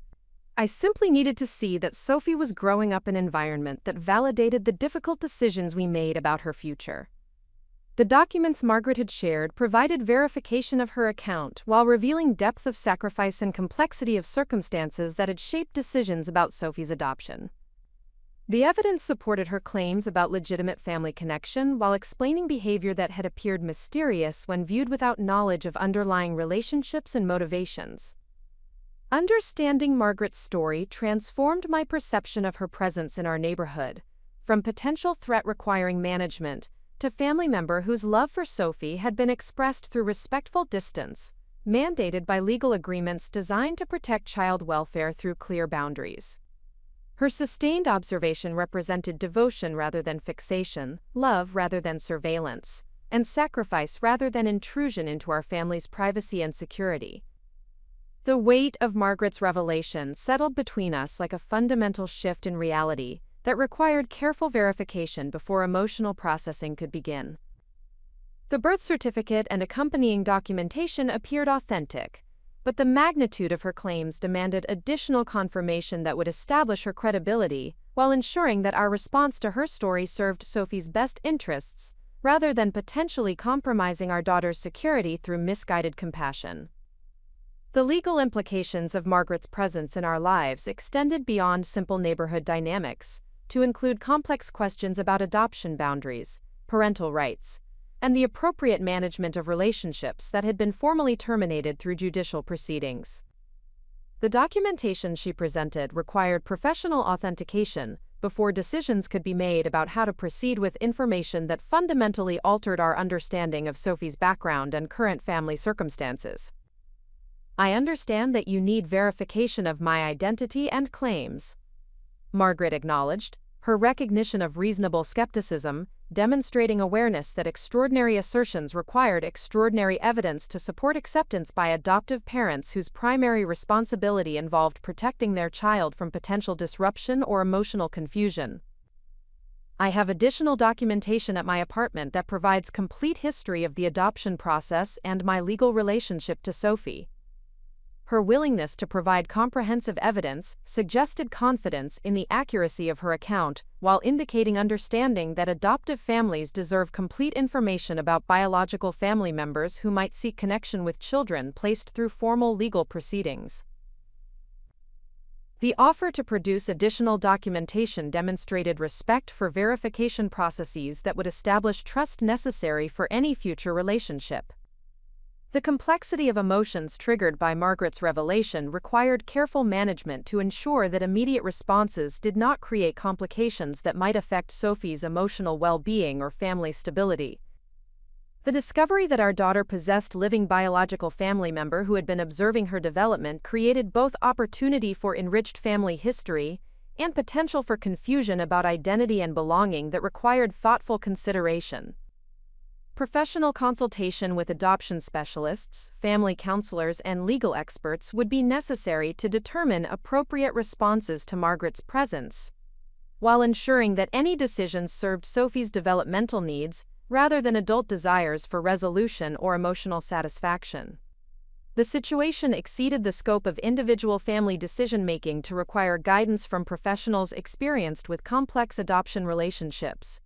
Speaker 1: I simply needed to see that Sophie was growing up in an environment that validated the difficult decisions we made about her future. The documents Margaret had shared provided verification of her account while revealing depth of sacrifice and complexity of circumstances that had shaped decisions about Sophie's adoption. The evidence supported her claims about legitimate family connection while explaining behavior that had appeared mysterious when viewed without knowledge of underlying relationships and motivations. Understanding Margaret's story transformed my perception of her presence in our neighborhood, from potential threat requiring management to family member whose love for Sophie had been expressed through respectful distance, mandated by legal agreements designed to protect child welfare through clear boundaries. Her sustained observation represented devotion rather than fixation, love rather than surveillance, and sacrifice rather than intrusion into our family's privacy and security. The weight of Margaret's revelation settled between us like a fundamental shift in reality that required careful verification before emotional processing could begin. The birth certificate and accompanying documentation appeared authentic, but the magnitude of her claims demanded additional confirmation that would establish her credibility, while ensuring that our response to her story served Sophie's best interests, rather than potentially compromising our daughter's security through misguided compassion. The legal implications of Margaret's presence in our lives extended beyond simple neighborhood dynamics, to include complex questions about adoption boundaries, parental rights, and the appropriate management of relationships that had been formally terminated through judicial proceedings. The documentation she presented required professional authentication before decisions could be made about how to proceed with information that fundamentally altered our understanding of Sophie's background and current family circumstances. "I understand that you need verification of my identity and claims," Margaret acknowledged, her recognition of reasonable skepticism, demonstrating awareness that extraordinary assertions required extraordinary evidence to support acceptance by adoptive parents whose primary responsibility involved protecting their child from potential disruption or emotional confusion. "I have additional documentation at my apartment that provides complete history of the adoption process and my legal relationship to Sophie." Her willingness to provide comprehensive evidence suggested confidence in the accuracy of her account, while indicating understanding that adoptive families deserve complete information about biological family members who might seek connection with children placed through formal legal proceedings. The offer to produce additional documentation demonstrated respect for verification processes that would establish trust necessary for any future relationship. The complexity of emotions triggered by Margaret's revelation required careful management to ensure that immediate responses did not create complications that might affect Sophie's emotional well-being or family stability. The discovery that our daughter possessed a living biological family member who had been observing her development created both opportunity for enriched family history and potential for confusion about identity and belonging that required thoughtful consideration. Professional consultation with adoption specialists, family counselors, and legal experts would be necessary to determine appropriate responses to Margaret's presence, while ensuring that any decisions served Sophie's developmental needs rather than adult desires for resolution or emotional satisfaction. The situation exceeded the scope of individual family decision-making to require guidance from professionals experienced with complex adoption relationships.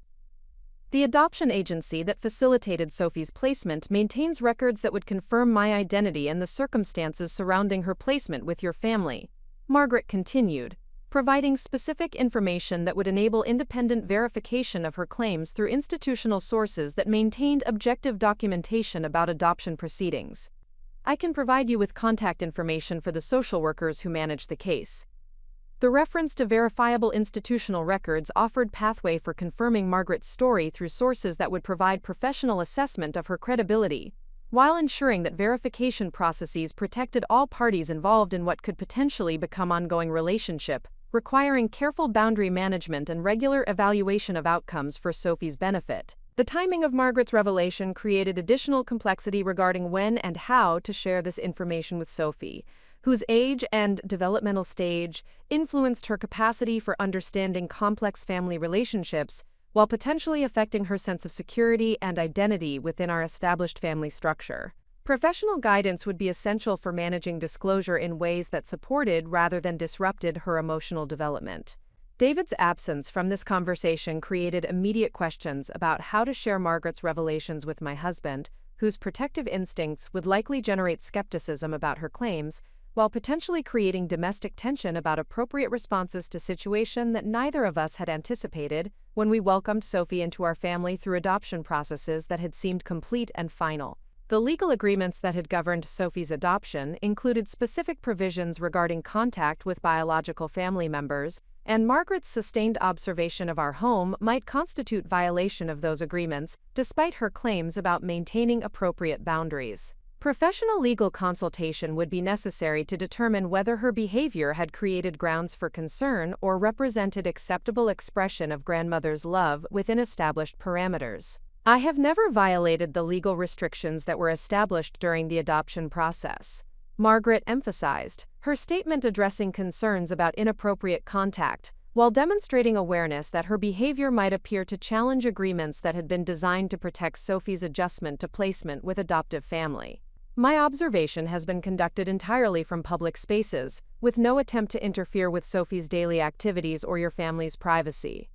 Speaker 1: The adoption agency that facilitated Sophie's placement maintains records that would confirm my identity and the circumstances surrounding her placement with your family, Margaret continued, providing specific information that would enable independent verification of her claims through institutional sources that maintained objective documentation about adoption proceedings. "I can provide you with contact information for the social workers who manage the case." The reference to verifiable institutional records offered pathway for confirming Margaret's story through sources that would provide professional assessment of her credibility, while ensuring that verification processes protected all parties involved in what could potentially become an ongoing relationship, requiring careful boundary management and regular evaluation of outcomes for Sophie's benefit. The timing of Margaret's revelation created additional complexity regarding when and how to share this information with Sophie, whose age and developmental stage influenced her capacity for understanding complex family relationships, while potentially affecting her sense of security and identity within our established family structure. Professional guidance would be essential for managing disclosure in ways that supported rather than disrupted her emotional development. David's absence from this conversation created immediate questions about how to share Margaret's revelations with my husband, whose protective instincts would likely generate skepticism about her claims, while potentially creating domestic tension about appropriate responses to situation that neither of us had anticipated when we welcomed Sophie into our family through adoption processes that had seemed complete and final. The legal agreements that had governed Sophie's adoption included specific provisions regarding contact with biological family members, and Margaret's sustained observation of our home might constitute violation of those agreements, despite her claims about maintaining appropriate boundaries. Professional legal consultation would be necessary to determine whether her behavior had created grounds for concern or represented acceptable expression of grandmother's love within established parameters. "I have never violated the legal restrictions that were established during the adoption process," Margaret emphasized, her statement addressing concerns about inappropriate contact, while demonstrating awareness that her behavior might appear to challenge agreements that had been designed to protect Sophie's adjustment to placement with adoptive family. My observation has been conducted entirely from public spaces, with no attempt to interfere with Sophie's daily activities or your family's privacy.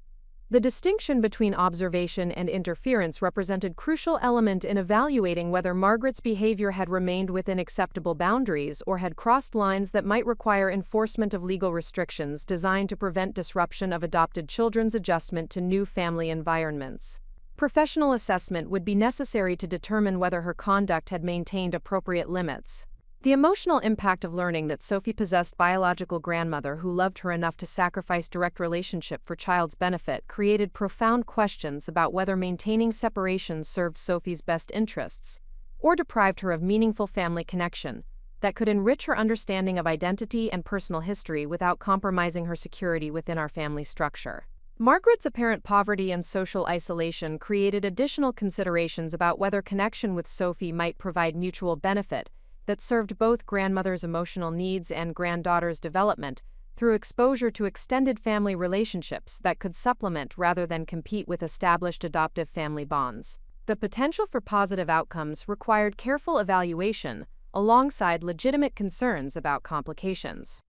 Speaker 1: The distinction between observation and interference represented crucial element in evaluating whether Margaret's behavior had remained within acceptable boundaries or had crossed lines that might require enforcement of legal restrictions designed to prevent disruption of adopted children's adjustment to new family environments. Professional assessment would be necessary to determine whether her conduct had maintained appropriate limits. The emotional impact of learning that Sophie possessed biological grandmother who loved her enough to sacrifice direct relationship for child's benefit created profound questions about whether maintaining separation served Sophie's best interests, or deprived her of meaningful family connection that could enrich her understanding of identity and personal history without compromising her security within our family structure. Margaret's apparent poverty and social isolation created additional considerations about whether connection with Sophie might provide mutual benefit that served both grandmother's emotional needs and granddaughter's development through exposure to extended family relationships that could supplement rather than compete with established adoptive family bonds. The potential for positive outcomes required careful evaluation alongside legitimate concerns about complications.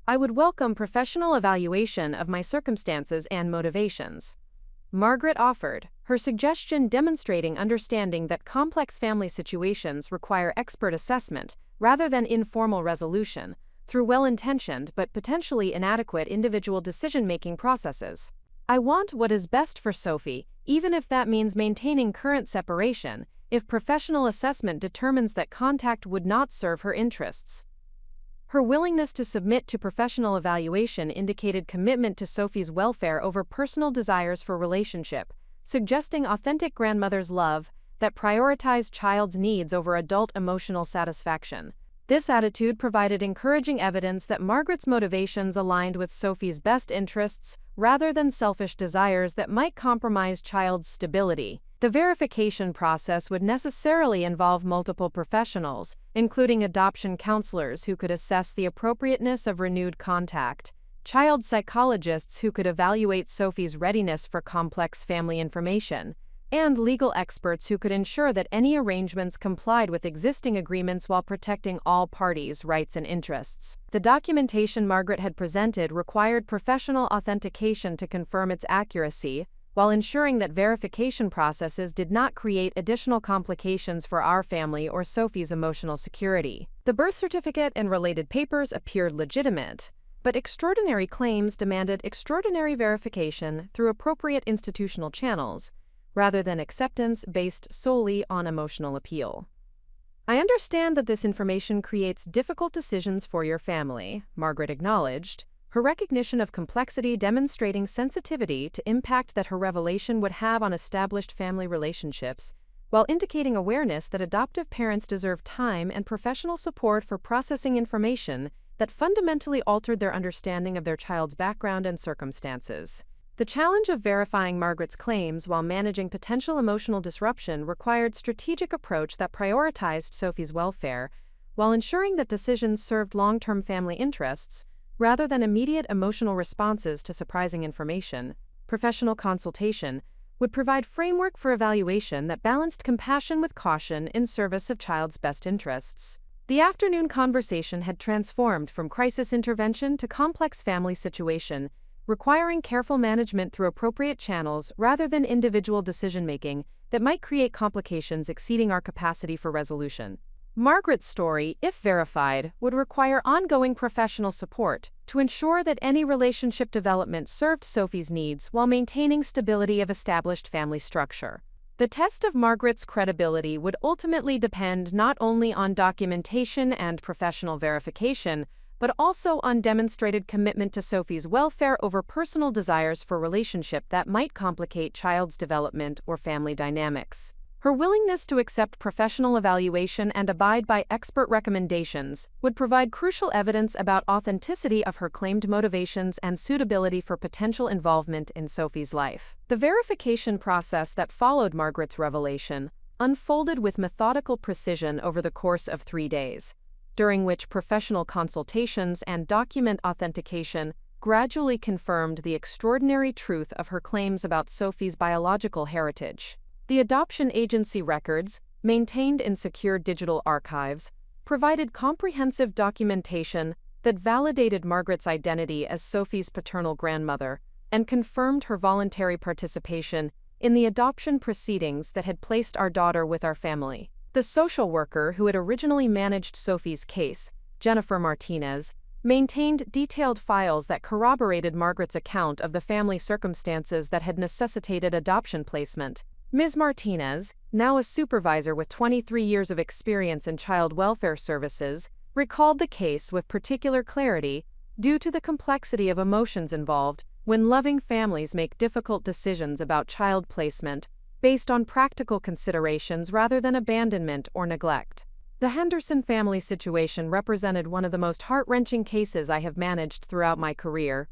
Speaker 1: I would welcome professional evaluation of my circumstances and motivations, Margaret offered, her suggestion demonstrating understanding that complex family situations require expert assessment rather than informal resolution through well-intentioned but potentially inadequate individual decision-making processes. I want what is best for Sophie, even if that means maintaining current separation, if professional assessment determines that contact would not serve her interests. Her willingness to submit to professional evaluation indicated commitment to Sophie's welfare over personal desires for relationship, suggesting authentic grandmother's love that prioritized child's needs over adult emotional satisfaction. This attitude provided encouraging evidence that Margaret's motivations aligned with Sophie's best interests rather than selfish desires that might compromise child's stability. The verification process would necessarily involve multiple professionals, including adoption counselors who could assess the appropriateness of renewed contact, child psychologists who could evaluate Sophie's readiness for complex family information, and legal experts who could ensure that any arrangements complied with existing agreements while protecting all parties' rights and interests. The documentation Margaret had presented required professional authentication to confirm its accuracy, while ensuring that verification processes did not create additional complications for our family or Sophie's emotional security. The birth certificate and related papers appeared legitimate, but extraordinary claims demanded extraordinary verification through appropriate institutional channels, rather than acceptance based solely on emotional appeal. I understand that this information creates difficult decisions for your family, Margaret acknowledged, her recognition of complexity demonstrating sensitivity to impact that her revelation would have on established family relationships, while indicating awareness that adoptive parents deserve time and professional support for processing information that fundamentally altered their understanding of their child's background and circumstances. The challenge of verifying Margaret's claims while managing potential emotional disruption required strategic approach that prioritized Sophie's welfare, while ensuring that decisions served long-term family interests, rather than immediate emotional responses to surprising information. Professional consultation would provide framework for evaluation that balanced compassion with caution in service of child's best interests. The afternoon conversation had transformed from crisis intervention to complex family situation, requiring careful management through appropriate channels rather than individual decision-making that might create complications exceeding our capacity for resolution. Margaret's story, if verified, would require ongoing professional support to ensure that any relationship development served Sophie's needs while maintaining stability of established family structure. The test of Margaret's credibility would ultimately depend not only on documentation and professional verification, but also on demonstrated commitment to Sophie's welfare over personal desires for relationship that might complicate child's development or family dynamics. Her willingness to accept professional evaluation and abide by expert recommendations would provide crucial evidence about authenticity of her claimed motivations and suitability for potential involvement in Sophie's life. The verification process that followed Margaret's revelation unfolded with methodical precision over the course of 3 days, during which professional consultations and document authentication gradually confirmed the extraordinary truth of her claims about Sophie's biological heritage. The adoption agency records, maintained in secure digital archives, provided comprehensive documentation that validated Margaret's identity as Sophie's paternal grandmother and confirmed her voluntary participation in the adoption proceedings that had placed our daughter with our family. The social worker who had originally managed Sophie's case, Jennifer Martinez, maintained detailed files that corroborated Margaret's account of the family circumstances that had necessitated adoption placement. Ms. Martinez, now a supervisor with 23 years of experience in child welfare services, recalled the case with particular clarity due to the complexity of emotions involved when loving families make difficult decisions about child placement based on practical considerations rather than abandonment or neglect. The Henderson family situation represented one of the most heart-wrenching cases I have managed throughout my career.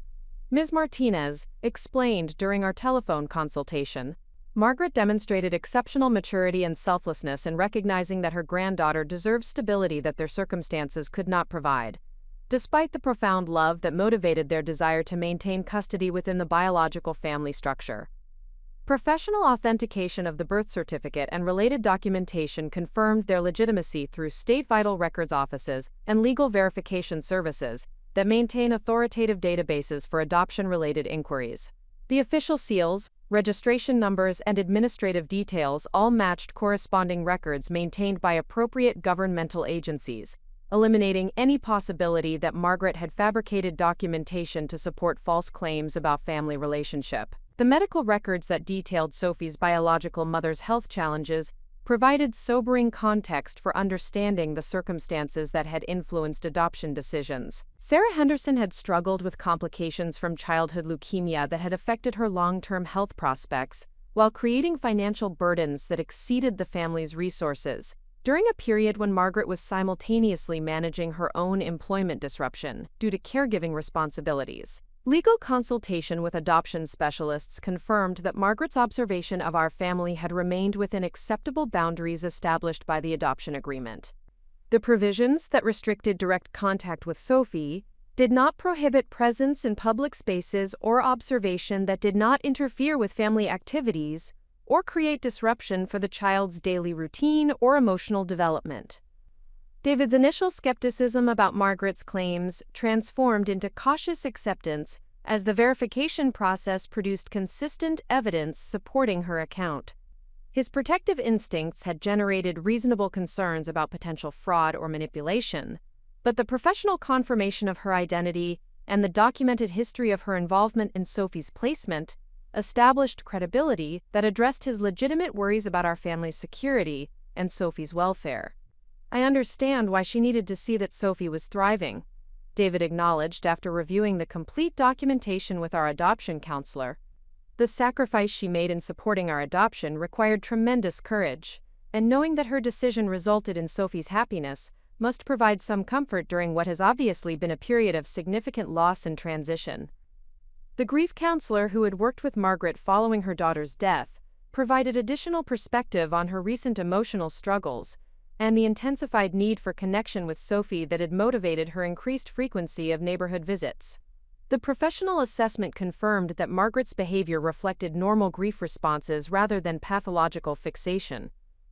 Speaker 1: Ms. Martinez explained during our telephone consultation, Margaret demonstrated exceptional maturity and selflessness in recognizing that her granddaughter deserved stability that their circumstances could not provide, despite the profound love that motivated their desire to maintain custody within the biological family structure. Professional authentication of the birth certificate and related documentation confirmed their legitimacy through state vital records offices and legal verification services that maintain authoritative databases for adoption-related inquiries. The official seals, registration numbers, and administrative details all matched corresponding records maintained by appropriate governmental agencies, eliminating any possibility that Margaret had fabricated documentation to support false claims about family relationship. The medical records that detailed Sophie's biological mother's health challenges provided sobering context for understanding the circumstances that had influenced adoption decisions. Sarah Henderson had struggled with complications from childhood leukemia that had affected her long-term health prospects, while creating financial burdens that exceeded the family's resources. During a period when Margaret was simultaneously managing her own employment disruption due to caregiving responsibilities, legal consultation with adoption specialists confirmed that Margaret's observation of our family had remained within acceptable boundaries established by the adoption agreement. The provisions that restricted direct contact with Sophie did not prohibit presence in public spaces or observation that did not interfere with family activities or create disruption for the child's daily routine or emotional development. David's initial skepticism about Margaret's claims transformed into cautious acceptance as the verification process produced consistent evidence supporting her account. His protective instincts had generated reasonable concerns about potential fraud or manipulation, but the professional confirmation of her identity and the documented history of her involvement in Sophie's placement established credibility that addressed his legitimate worries about our family's security and Sophie's welfare. "I understand why she needed to see that Sophie was thriving," David acknowledged after reviewing the complete documentation with our adoption counselor. "The sacrifice she made in supporting our adoption required tremendous courage, and knowing that her decision resulted in Sophie's happiness must provide some comfort during what has obviously been a period of significant loss and transition." The grief counselor who had worked with Margaret following her daughter's death provided additional perspective on her recent emotional struggles and the intensified need for connection with Sophie that had motivated her increased frequency of neighborhood visits. The professional assessment confirmed that Margaret's behavior reflected normal grief responses rather than pathological fixation,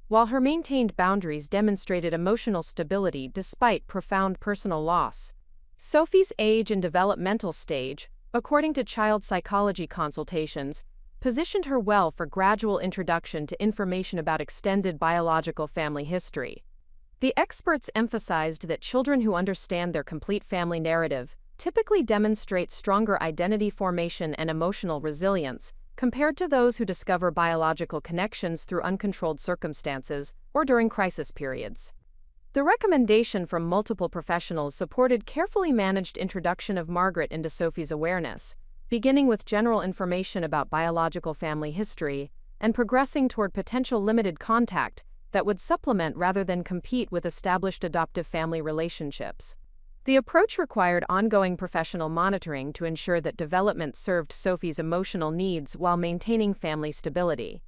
Speaker 1: while her maintained boundaries demonstrated emotional stability despite profound personal loss. Sophie's age and developmental stage, according to child psychology consultations, positioned her well for gradual introduction to information about extended biological family history. The experts emphasized that children who understand their complete family narrative typically demonstrate stronger identity formation and emotional resilience compared to those who discover biological connections through uncontrolled circumstances or during crisis periods. The recommendation from multiple professionals supported carefully managed introduction of Margaret into Sophie's awareness, beginning with general information about biological family history and progressing toward potential limited contact that would supplement rather than compete with established adoptive family relationships. The approach required ongoing professional monitoring to ensure that development served Sophie's emotional needs while maintaining family stability.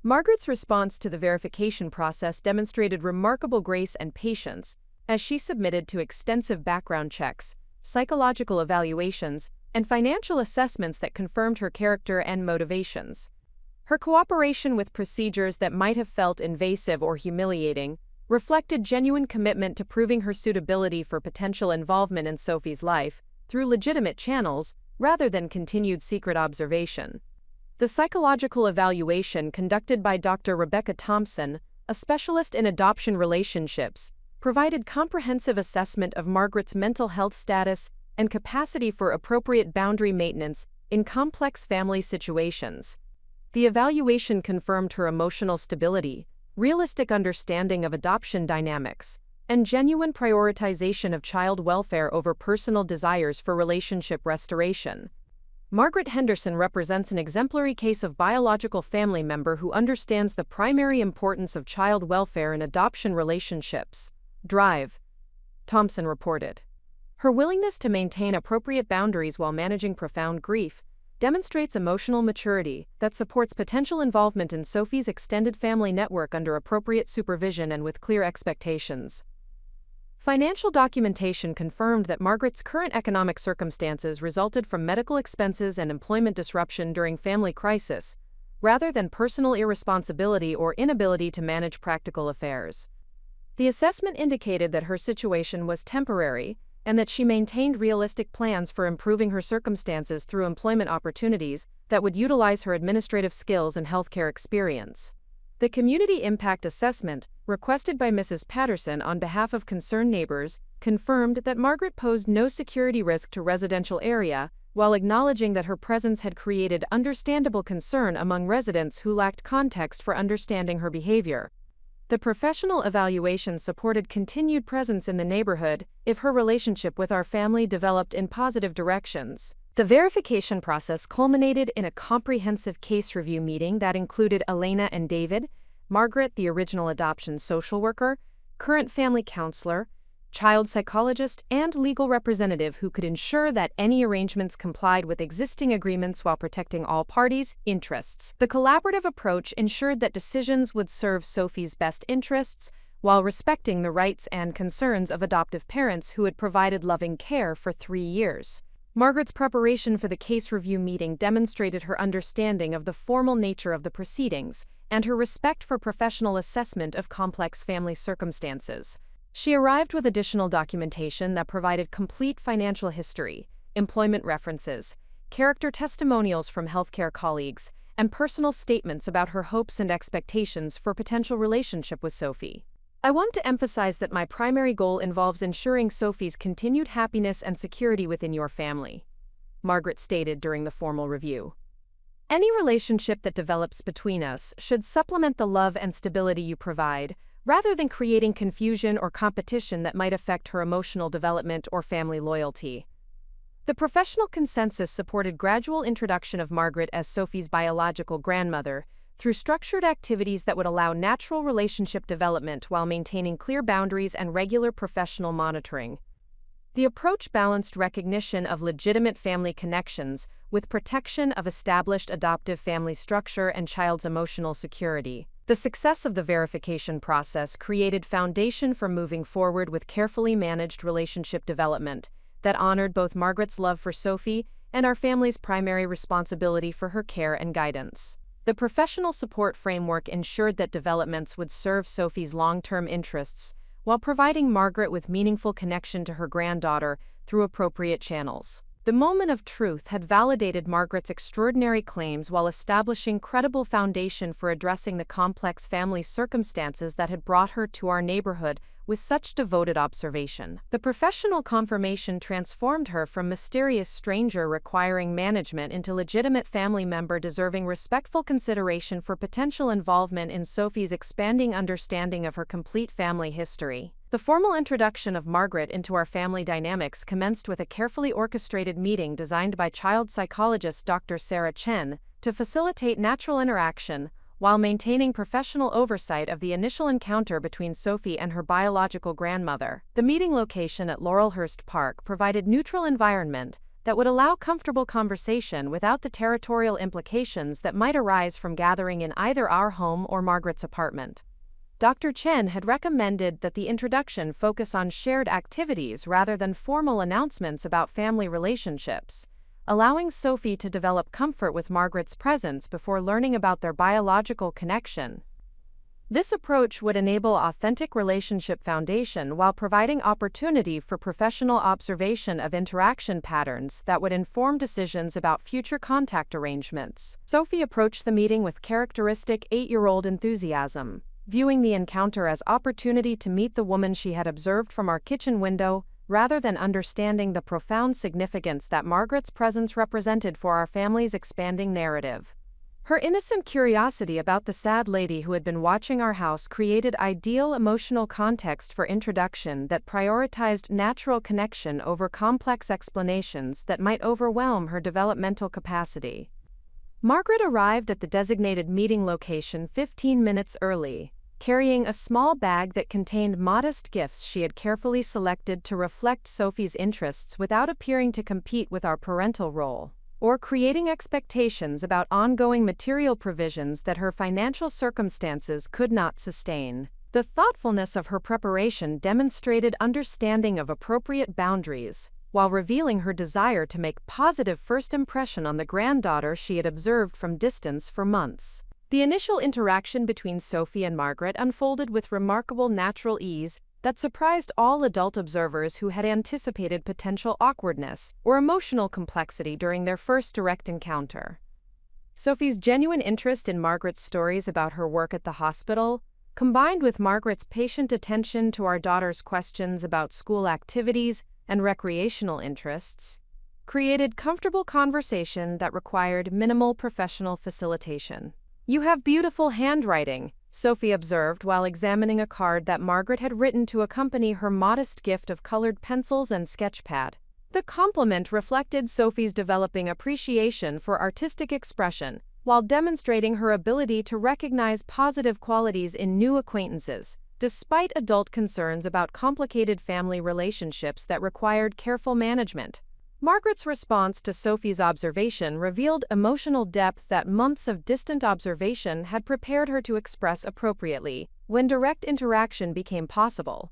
Speaker 1: Margaret's response to the verification process demonstrated remarkable grace and patience as she submitted to extensive background checks, psychological evaluations, and financial assessments that confirmed her character and motivations. Her cooperation with procedures that might have felt invasive or humiliating reflected genuine commitment to proving her suitability for potential involvement in Sophie's life through legitimate channels rather than continued secret observation. The psychological evaluation conducted by Dr. Rebecca Thompson, a specialist in adoption relationships, provided comprehensive assessment of Margaret's mental health status and capacity for appropriate boundary maintenance in complex family situations. The evaluation confirmed her emotional stability, realistic understanding of adoption dynamics, and genuine prioritization of child welfare over personal desires for relationship restoration. Margaret Henderson represents an exemplary case of biological family member who understands the primary importance of child welfare in adoption relationships. Drive, Thompson reported. Her willingness to maintain appropriate boundaries while managing profound grief demonstrates emotional maturity that supports potential involvement in Sophie's extended family network under appropriate supervision and with clear expectations. Financial documentation confirmed that Margaret's current economic circumstances resulted from medical expenses and employment disruption during family crisis, rather than personal irresponsibility or inability to manage practical affairs. The assessment indicated that her situation was temporary and that she maintained realistic plans for improving her circumstances through employment opportunities that would utilize her administrative skills and healthcare experience. The Community Impact Assessment, requested by Mrs. Patterson on behalf of concerned neighbors, confirmed that Margaret posed no security risk to residential area, while acknowledging that her presence had created understandable concern among residents who lacked context for understanding her behavior. The professional evaluation supported continued presence in the neighborhood if her relationship with our family developed in positive directions. The verification process culminated in a comprehensive case review meeting that included Elena and David, Margaret, the original adoption social worker, current family counselor, child psychologist, and legal representative who could ensure that any arrangements complied with existing agreements while protecting all parties' interests. The collaborative approach ensured that decisions would serve Sophie's best interests while respecting the rights and concerns of adoptive parents who had provided loving care for 3 years. Margaret's preparation for the case review meeting demonstrated her understanding of the formal nature of the proceedings and her respect for professional assessment of complex family circumstances. She arrived with additional documentation that provided complete financial history, employment references, character testimonials from healthcare colleagues, and personal statements about her hopes and expectations for potential relationship with Sophie. I want to emphasize that my primary goal involves ensuring Sophie's continued happiness and security within your family, Margaret stated during the formal review. Any relationship that develops between us should supplement the love and stability you provide, rather than creating confusion or competition that might affect her emotional development or family loyalty. The professional consensus supported gradual introduction of Margaret as Sophie's biological grandmother through structured activities that would allow natural relationship development while maintaining clear boundaries and regular professional monitoring. The approach balanced recognition of legitimate family connections with protection of established adoptive family structure and child's emotional security. The success of the verification process created foundation for moving forward with carefully managed relationship development that honored both Margaret's love for Sophie and our family's primary responsibility for her care and guidance. The professional support framework ensured that developments would serve Sophie's long-term interests while providing Margaret with meaningful connection to her granddaughter through appropriate channels. The moment of truth had validated Margaret's extraordinary claims while establishing credible foundation for addressing the complex family circumstances that had brought her to our neighborhood with such devoted observation. The professional confirmation transformed her from mysterious stranger requiring management into legitimate family member deserving respectful consideration for potential involvement in Sophie's expanding understanding of her complete family history. The formal introduction of Margaret into our family dynamics commenced with a carefully orchestrated meeting designed by child psychologist Dr. Sarah Chen to facilitate natural interaction while maintaining professional oversight of the initial encounter between Sophie and her biological grandmother. The meeting location at Laurelhurst Park provided neutral environment that would allow comfortable conversation without the territorial implications that might arise from gathering in either our home or Margaret's apartment. Dr. Chen had recommended that the introduction focus on shared activities rather than formal announcements about family relationships, allowing Sophie to develop comfort with Margaret's presence before learning about their biological connection. This approach would enable authentic relationship foundation while providing opportunity for professional observation of interaction patterns that would inform decisions about future contact arrangements. Sophie approached the meeting with characteristic 8-year-old enthusiasm, viewing the encounter as opportunity to meet the woman she had observed from our kitchen window, rather than understanding the profound significance that Margaret's presence represented for our family's expanding narrative. Her innocent curiosity about the sad lady who had been watching our house created ideal emotional context for introduction that prioritized natural connection over complex explanations that might overwhelm her developmental capacity. Margaret arrived at the designated meeting location 15 minutes early, carrying a small bag that contained modest gifts she had carefully selected to reflect Sophie's interests without appearing to compete with our parental role, or creating expectations about ongoing material provisions that her financial circumstances could not sustain. The thoughtfulness of her preparation demonstrated understanding of appropriate boundaries, while revealing her desire to make positive first impression on the granddaughter she had observed from distance for months. The initial interaction between Sophie and Margaret unfolded with remarkable natural ease that surprised all adult observers who had anticipated potential awkwardness or emotional complexity during their first direct encounter. Sophie's genuine interest in Margaret's stories about her work at the hospital, combined with Margaret's patient attention to our daughter's questions about school activities and recreational interests, created comfortable conversation that required minimal professional facilitation. "You have beautiful handwriting," Sophie observed while examining a card that Margaret had written to accompany her modest gift of colored pencils and sketchpad. The compliment reflected Sophie's developing appreciation for artistic expression, while demonstrating her ability to recognize positive qualities in new acquaintances, despite adult concerns about complicated family relationships that required careful management. Margaret's response to Sophie's observation revealed emotional depth that months of distant observation had prepared her to express appropriately when direct interaction became possible.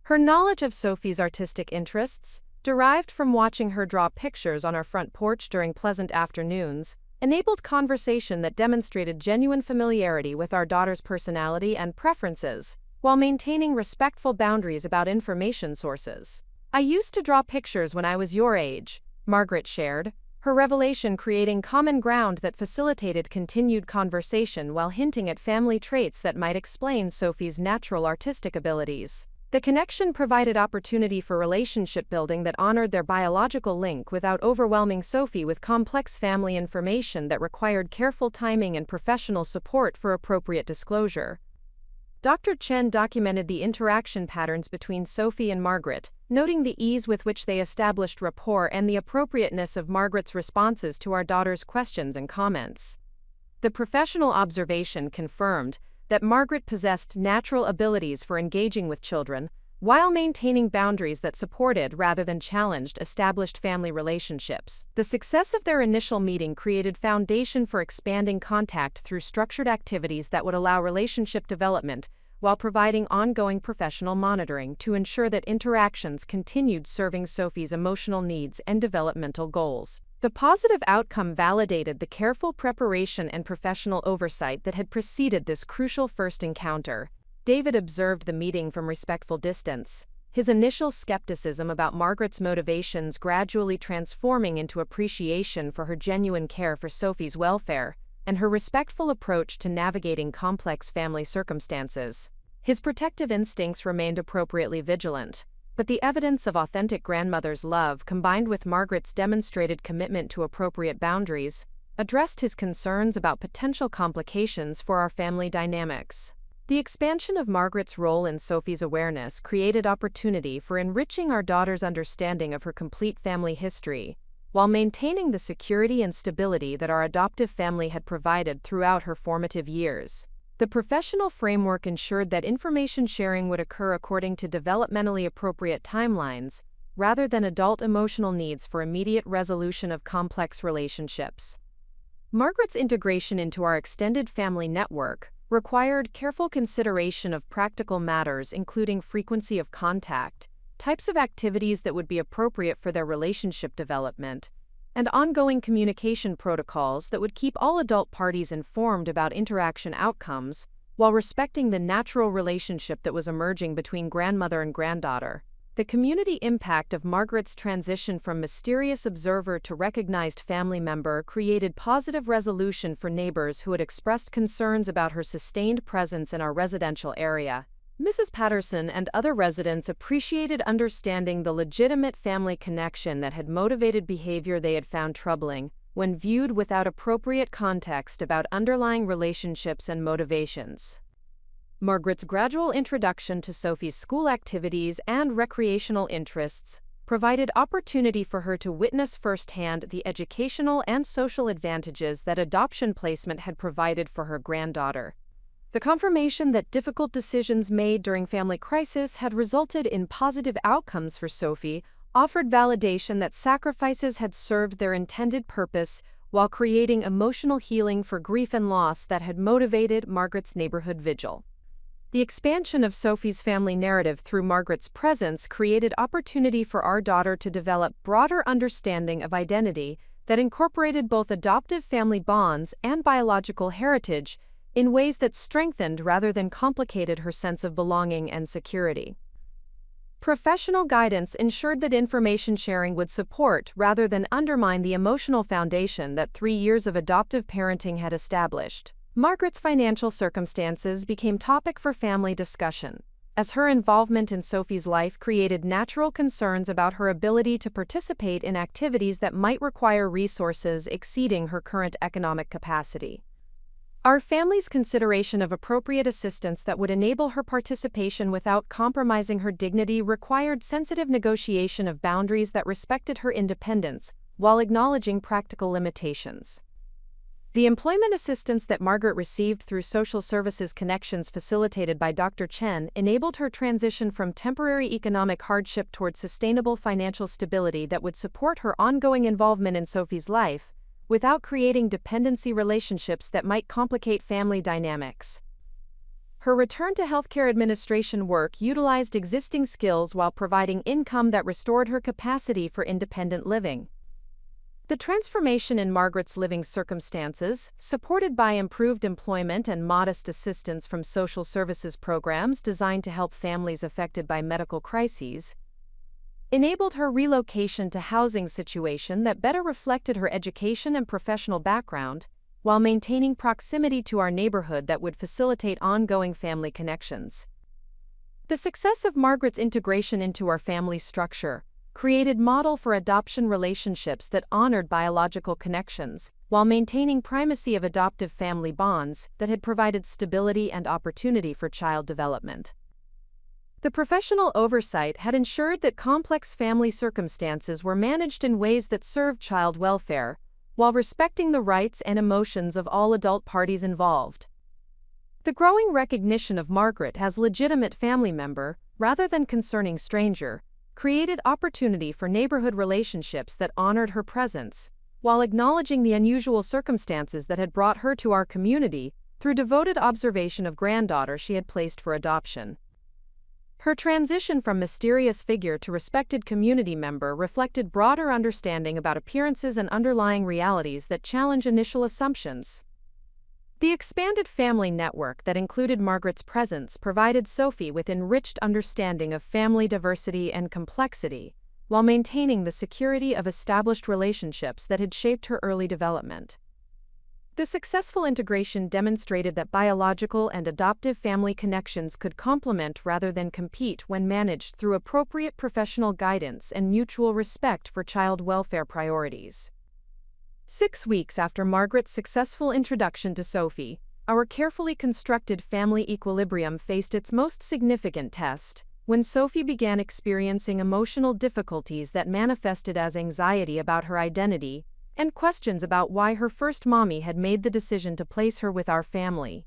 Speaker 1: Her knowledge of Sophie's artistic interests, derived from watching her draw pictures on our front porch during pleasant afternoons, enabled conversation that demonstrated genuine familiarity with our daughter's personality and preferences, while maintaining respectful boundaries about information sources. "I used to draw pictures when I was your age," Margaret shared, her revelation creating common ground that facilitated continued conversation while hinting at family traits that might explain Sophie's natural artistic abilities. The connection provided opportunity for relationship building that honored their biological link without overwhelming Sophie with complex family information that required careful timing and professional support for appropriate disclosure. Dr. Chen documented the interaction patterns between Sophie and Margaret, noting the ease with which they established rapport and the appropriateness of Margaret's responses to our daughter's questions and comments. The professional observation confirmed that Margaret possessed natural abilities for engaging with children, while maintaining boundaries that supported rather than challenged established family relationships. The success of their initial meeting created foundation for expanding contact through structured activities that would allow relationship development, while providing ongoing professional monitoring to ensure that interactions continued serving Sophie's emotional needs and developmental goals. The positive outcome validated the careful preparation and professional oversight that had preceded this crucial first encounter. David observed the meeting from respectful distance, his initial skepticism about Margaret's motivations gradually transforming into appreciation for her genuine care for Sophie's welfare and her respectful approach to navigating complex family circumstances. His protective instincts remained appropriately vigilant, but the evidence of authentic grandmother's love combined with Margaret's demonstrated commitment to appropriate boundaries addressed his concerns about potential complications for our family dynamics. The expansion of Margaret's role in Sophie's awareness created opportunity for enriching our daughter's understanding of her complete family history, while maintaining the security and stability that our adoptive family had provided throughout her formative years. The professional framework ensured that information sharing would occur according to developmentally appropriate timelines, rather than adult emotional needs for immediate resolution of complex relationships. Margaret's integration into our extended family network required careful consideration of practical matters including frequency of contact, types of activities that would be appropriate for their relationship development, and ongoing communication protocols that would keep all adult parties informed about interaction outcomes, while respecting the natural relationship that was emerging between grandmother and granddaughter. The community impact of Margaret's transition from mysterious observer to recognized family member created positive resolution for neighbors who had expressed concerns about her sustained presence in our residential area. Mrs. Patterson and other residents appreciated understanding the legitimate family connection that had motivated behavior they had found troubling, when viewed without appropriate context about underlying relationships and motivations. Margaret's gradual introduction to Sophie's school activities and recreational interests provided opportunity for her to witness firsthand the educational and social advantages that adoption placement had provided for her granddaughter. The confirmation that difficult decisions made during family crisis had resulted in positive outcomes for Sophie offered validation that sacrifices had served their intended purpose while creating emotional healing for grief and loss that had motivated Margaret's neighborhood vigil. The expansion of Sophie's family narrative through Margaret's presence created opportunity for our daughter to develop broader understanding of identity that incorporated both adoptive family bonds and biological heritage in ways that strengthened rather than complicated her sense of belonging and security. Professional guidance ensured that information sharing would support rather than undermine the emotional foundation that 3 years of adoptive parenting had established. Margaret's financial circumstances became topic for family discussion, as her involvement in Sophie's life created natural concerns about her ability to participate in activities that might require resources exceeding her current economic capacity. Our family's consideration of appropriate assistance that would enable her participation without compromising her dignity required sensitive negotiation of boundaries that respected her independence, while acknowledging practical limitations. The employment assistance that Margaret received through social services connections facilitated by Dr. Chen enabled her transition from temporary economic hardship toward sustainable financial stability that would support her ongoing involvement in Sophie's life, without creating dependency relationships that might complicate family dynamics. Her return to healthcare administration work utilized existing skills while providing income that restored her capacity for independent living. The transformation in Margaret's living circumstances, supported by improved employment and modest assistance from social services programs designed to help families affected by medical crises, enabled her relocation to housing situation that better reflected her education and professional background, while maintaining proximity to our neighborhood that would facilitate ongoing family connections. The success of Margaret's integration into our family structure created model for adoption relationships that honored biological connections, while maintaining primacy of adoptive family bonds that had provided stability and opportunity for child development. The professional oversight had ensured that complex family circumstances were managed in ways that served child welfare, while respecting the rights and emotions of all adult parties involved. The growing recognition of Margaret as legitimate family member, rather than concerning stranger, created opportunity for neighborhood relationships that honored her presence, while acknowledging the unusual circumstances that had brought her to our community through devoted observation of granddaughter she had placed for adoption. Her transition from mysterious figure to respected community member reflected broader understanding about appearances and underlying realities that challenge initial assumptions. The expanded family network that included Margaret's presence provided Sophie with enriched understanding of family diversity and complexity, while maintaining the security of established relationships that had shaped her early development. The successful integration demonstrated that biological and adoptive family connections could complement rather than compete when managed through appropriate professional guidance and mutual respect for child welfare priorities. 6 weeks after Margaret's successful introduction to Sophie, our carefully constructed family equilibrium faced its most significant test, when Sophie began experiencing emotional difficulties that manifested as anxiety about her identity, and questions about why her first mommy had made the decision to place her with our family.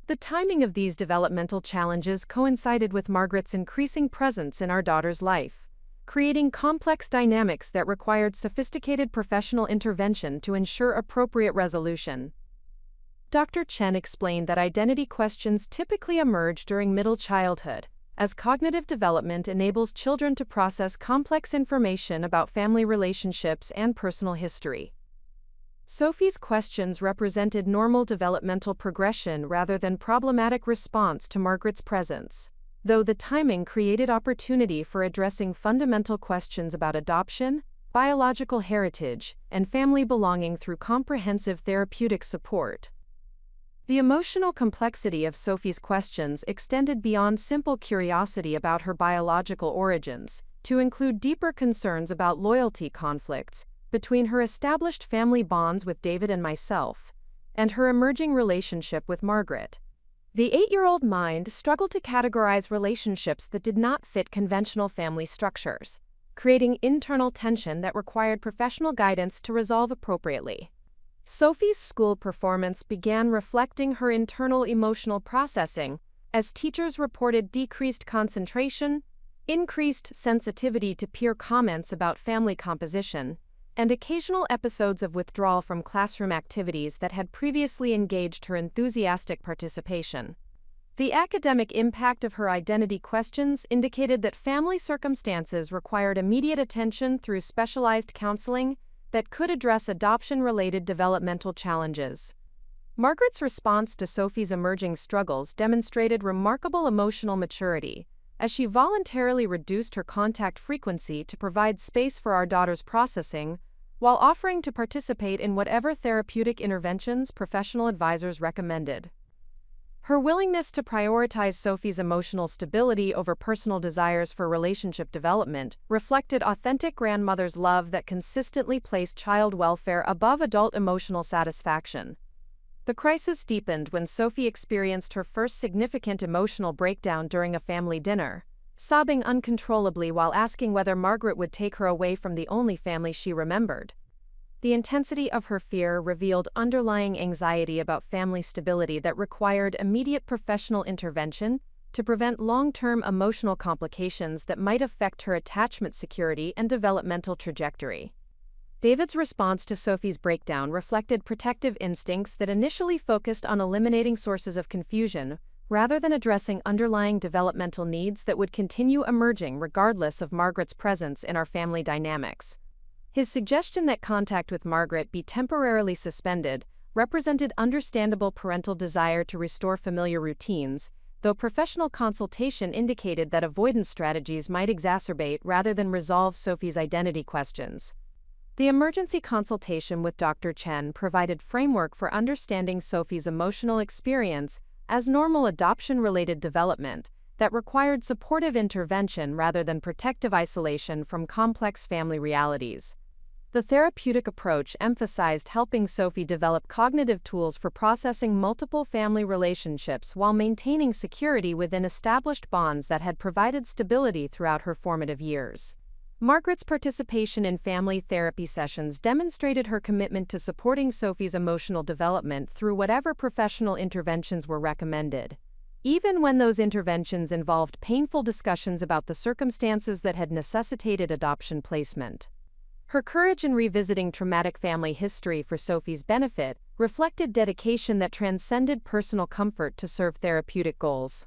Speaker 1: The timing of these developmental challenges coincided with Margaret's increasing presence in our daughter's life, creating complex dynamics that required sophisticated professional intervention to ensure appropriate resolution. Dr. Chen explained that identity questions typically emerge during middle childhood, as cognitive development enables children to process complex information about family relationships and personal history. Sophie's questions represented normal developmental progression rather than problematic response to Margaret's presence, though the timing created opportunity for addressing fundamental questions about adoption, biological heritage, and family belonging through comprehensive therapeutic support. The emotional complexity of Sophie's questions extended beyond simple curiosity about her biological origins, to include deeper concerns about loyalty conflicts between her established family bonds with David and myself, and her emerging relationship with Margaret. The 8-year-old mind struggled to categorize relationships that did not fit conventional family structures, creating internal tension that required professional guidance to resolve appropriately. Sophie's school performance began reflecting her internal emotional processing, as teachers reported decreased concentration, increased sensitivity to peer comments about family composition, and occasional episodes of withdrawal from classroom activities that had previously engaged her enthusiastic participation. The academic impact of her identity questions indicated that family circumstances required immediate attention through specialized counseling that could address adoption-related developmental challenges. Margaret's response to Sophie's emerging struggles demonstrated remarkable emotional maturity, as she voluntarily reduced her contact frequency to provide space for our daughter's processing, while offering to participate in whatever therapeutic interventions professional advisors recommended. Her willingness to prioritize Sophie's emotional stability over personal desires for relationship development reflected authentic grandmother's love that consistently placed child welfare above adult emotional satisfaction. The crisis deepened when Sophie experienced her first significant emotional breakdown during a family dinner, sobbing uncontrollably while asking whether Margaret would take her away from the only family she remembered. The intensity of her fear revealed underlying anxiety about family stability that required immediate professional intervention to prevent long-term emotional complications that might affect her attachment security and developmental trajectory. David's response to Sophie's breakdown reflected protective instincts that initially focused on eliminating sources of confusion, rather than addressing underlying developmental needs that would continue emerging regardless of Margaret's presence in our family dynamics. His suggestion that contact with Margaret be temporarily suspended represented understandable parental desire to restore familiar routines, though professional consultation indicated that avoidance strategies might exacerbate rather than resolve Sophie's identity questions. The emergency consultation with Dr. Chen provided framework for understanding Sophie's emotional experience as normal adoption-related development that required supportive intervention rather than protective isolation from complex family realities. The therapeutic approach emphasized helping Sophie develop cognitive tools for processing multiple family relationships while maintaining security within established bonds that had provided stability throughout her formative years. Margaret's participation in family therapy sessions demonstrated her commitment to supporting Sophie's emotional development through whatever professional interventions were recommended, even when those interventions involved painful discussions about the circumstances that had necessitated adoption placement. Her courage in revisiting traumatic family history for Sophie's benefit reflected dedication that transcended personal comfort to serve therapeutic goals.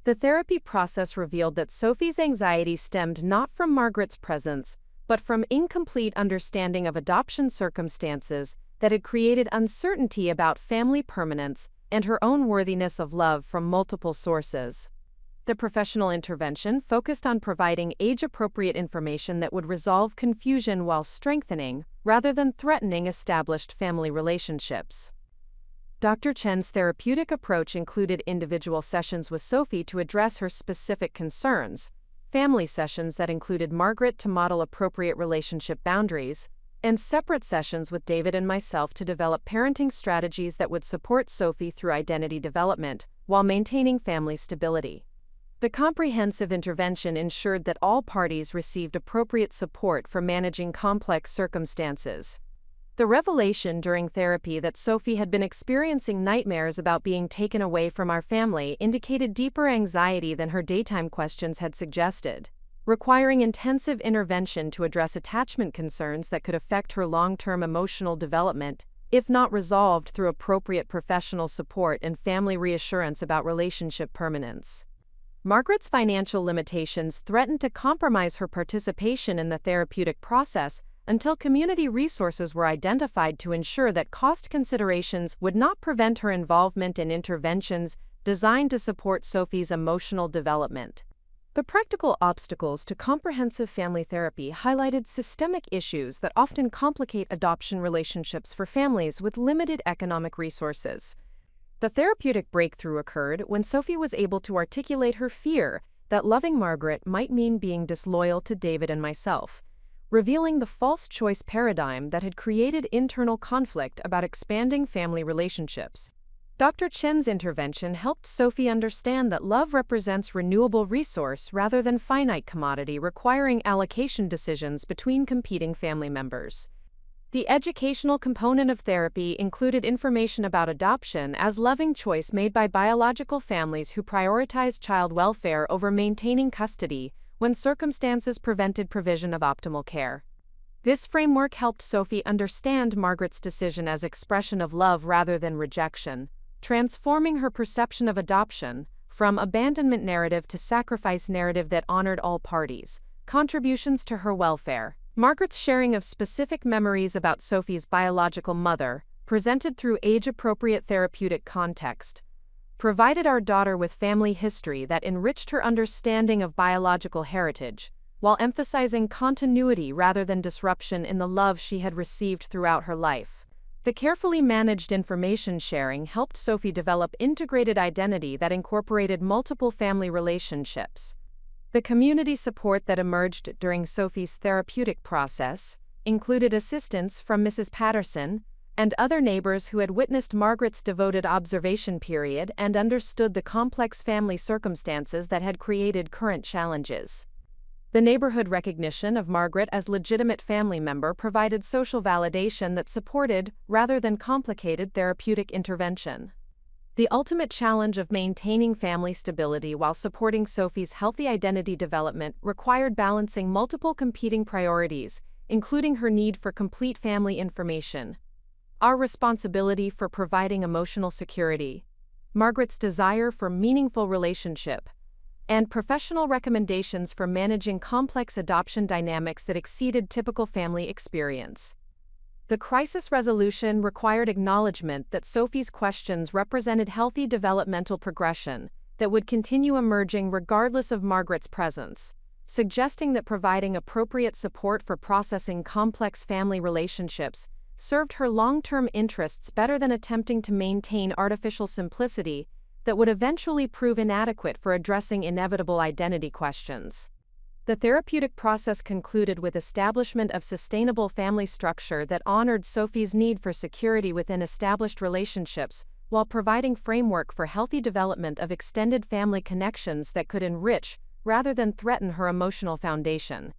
Speaker 1: The therapy process revealed that Sophie's anxiety stemmed not from Margaret's presence, but from incomplete understanding of adoption circumstances that had created uncertainty about family permanence and her own worthiness of love from multiple sources. The professional intervention focused on providing age-appropriate information that would resolve confusion while strengthening, rather than threatening, established family relationships. Dr. Chen's therapeutic approach included individual sessions with Sophie to address her specific concerns, family sessions that included Margaret to model appropriate relationship boundaries, and separate sessions with David and myself to develop parenting strategies that would support Sophie through identity development while maintaining family stability. The comprehensive intervention ensured that all parties received appropriate support for managing complex circumstances. The revelation during therapy that Sophie had been experiencing nightmares about being taken away from our family indicated deeper anxiety than her daytime questions had suggested, requiring intensive intervention to address attachment concerns that could affect her long-term emotional development, if not resolved through appropriate professional support and family reassurance about relationship permanence. Margaret's financial limitations threatened to compromise her participation in the therapeutic process until community resources were identified to ensure that cost considerations would not prevent her involvement in interventions designed to support Sophie's emotional development. The practical obstacles to comprehensive family therapy highlighted systemic issues that often complicate adoption relationships for families with limited economic resources. The therapeutic breakthrough occurred when Sophie was able to articulate her fear that loving Margaret might mean being disloyal to David and myself, revealing the false choice paradigm that had created internal conflict about expanding family relationships. Dr. Chen's intervention helped Sophie understand that love represents renewable resource rather than finite commodity requiring allocation decisions between competing family members. The educational component of therapy included information about adoption as loving choice made by biological families who prioritize child welfare over maintaining custody when circumstances prevented provision of optimal care. This framework helped Sophie understand Margaret's decision as expression of love rather than rejection, transforming her perception of adoption from abandonment narrative to sacrifice narrative that honored all parties' contributions to her welfare. Margaret's sharing of specific memories about Sophie's biological mother, presented through age-appropriate therapeutic context, provided our daughter with family history that enriched her understanding of biological heritage, while emphasizing continuity rather than disruption in the love she had received throughout her life. The carefully managed information sharing helped Sophie develop integrated identity that incorporated multiple family relationships. The community support that emerged during Sophie's therapeutic process included assistance from Mrs. Patterson and other neighbors who had witnessed Margaret's devoted observation period and understood the complex family circumstances that had created current challenges. The neighborhood recognition of Margaret as legitimate family member provided social validation that supported, rather than complicated, therapeutic intervention. The ultimate challenge of maintaining family stability while supporting Sophie's healthy identity development required balancing multiple competing priorities, including her need for complete family information, our responsibility for providing emotional security, Margaret's desire for meaningful relationship, and professional recommendations for managing complex adoption dynamics that exceeded typical family experience. The crisis resolution required acknowledgement that Sophie's questions represented healthy developmental progression that would continue emerging regardless of Margaret's presence, suggesting that providing appropriate support for processing complex family relationships served her long-term interests better than attempting to maintain artificial simplicity that would eventually prove inadequate for addressing inevitable identity questions. The therapeutic process concluded with establishment of sustainable family structure that honored Sophie's need for security within established relationships, while providing framework for healthy development of extended family connections that could enrich, rather than threaten, her emotional foundation.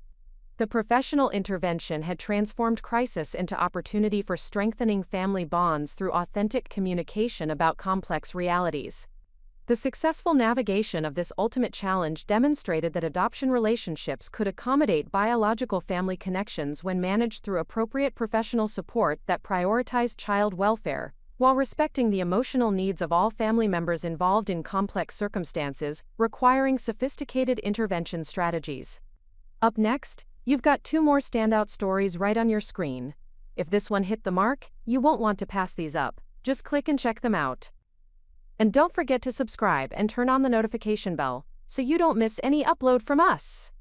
Speaker 1: The professional intervention had transformed crisis into opportunity for strengthening family bonds through authentic communication about complex realities. The successful navigation of this ultimate challenge demonstrated that adoption relationships could accommodate biological family connections when managed through appropriate professional support that prioritized child welfare, while respecting the emotional needs of all family members involved in complex circumstances, requiring sophisticated intervention strategies. Up next, you've got 2 more standout stories right on your screen. If this one hit the mark, you won't want to pass these up. Just click and check them out. And don't forget to subscribe and turn on the notification bell so you don't miss any upload from us.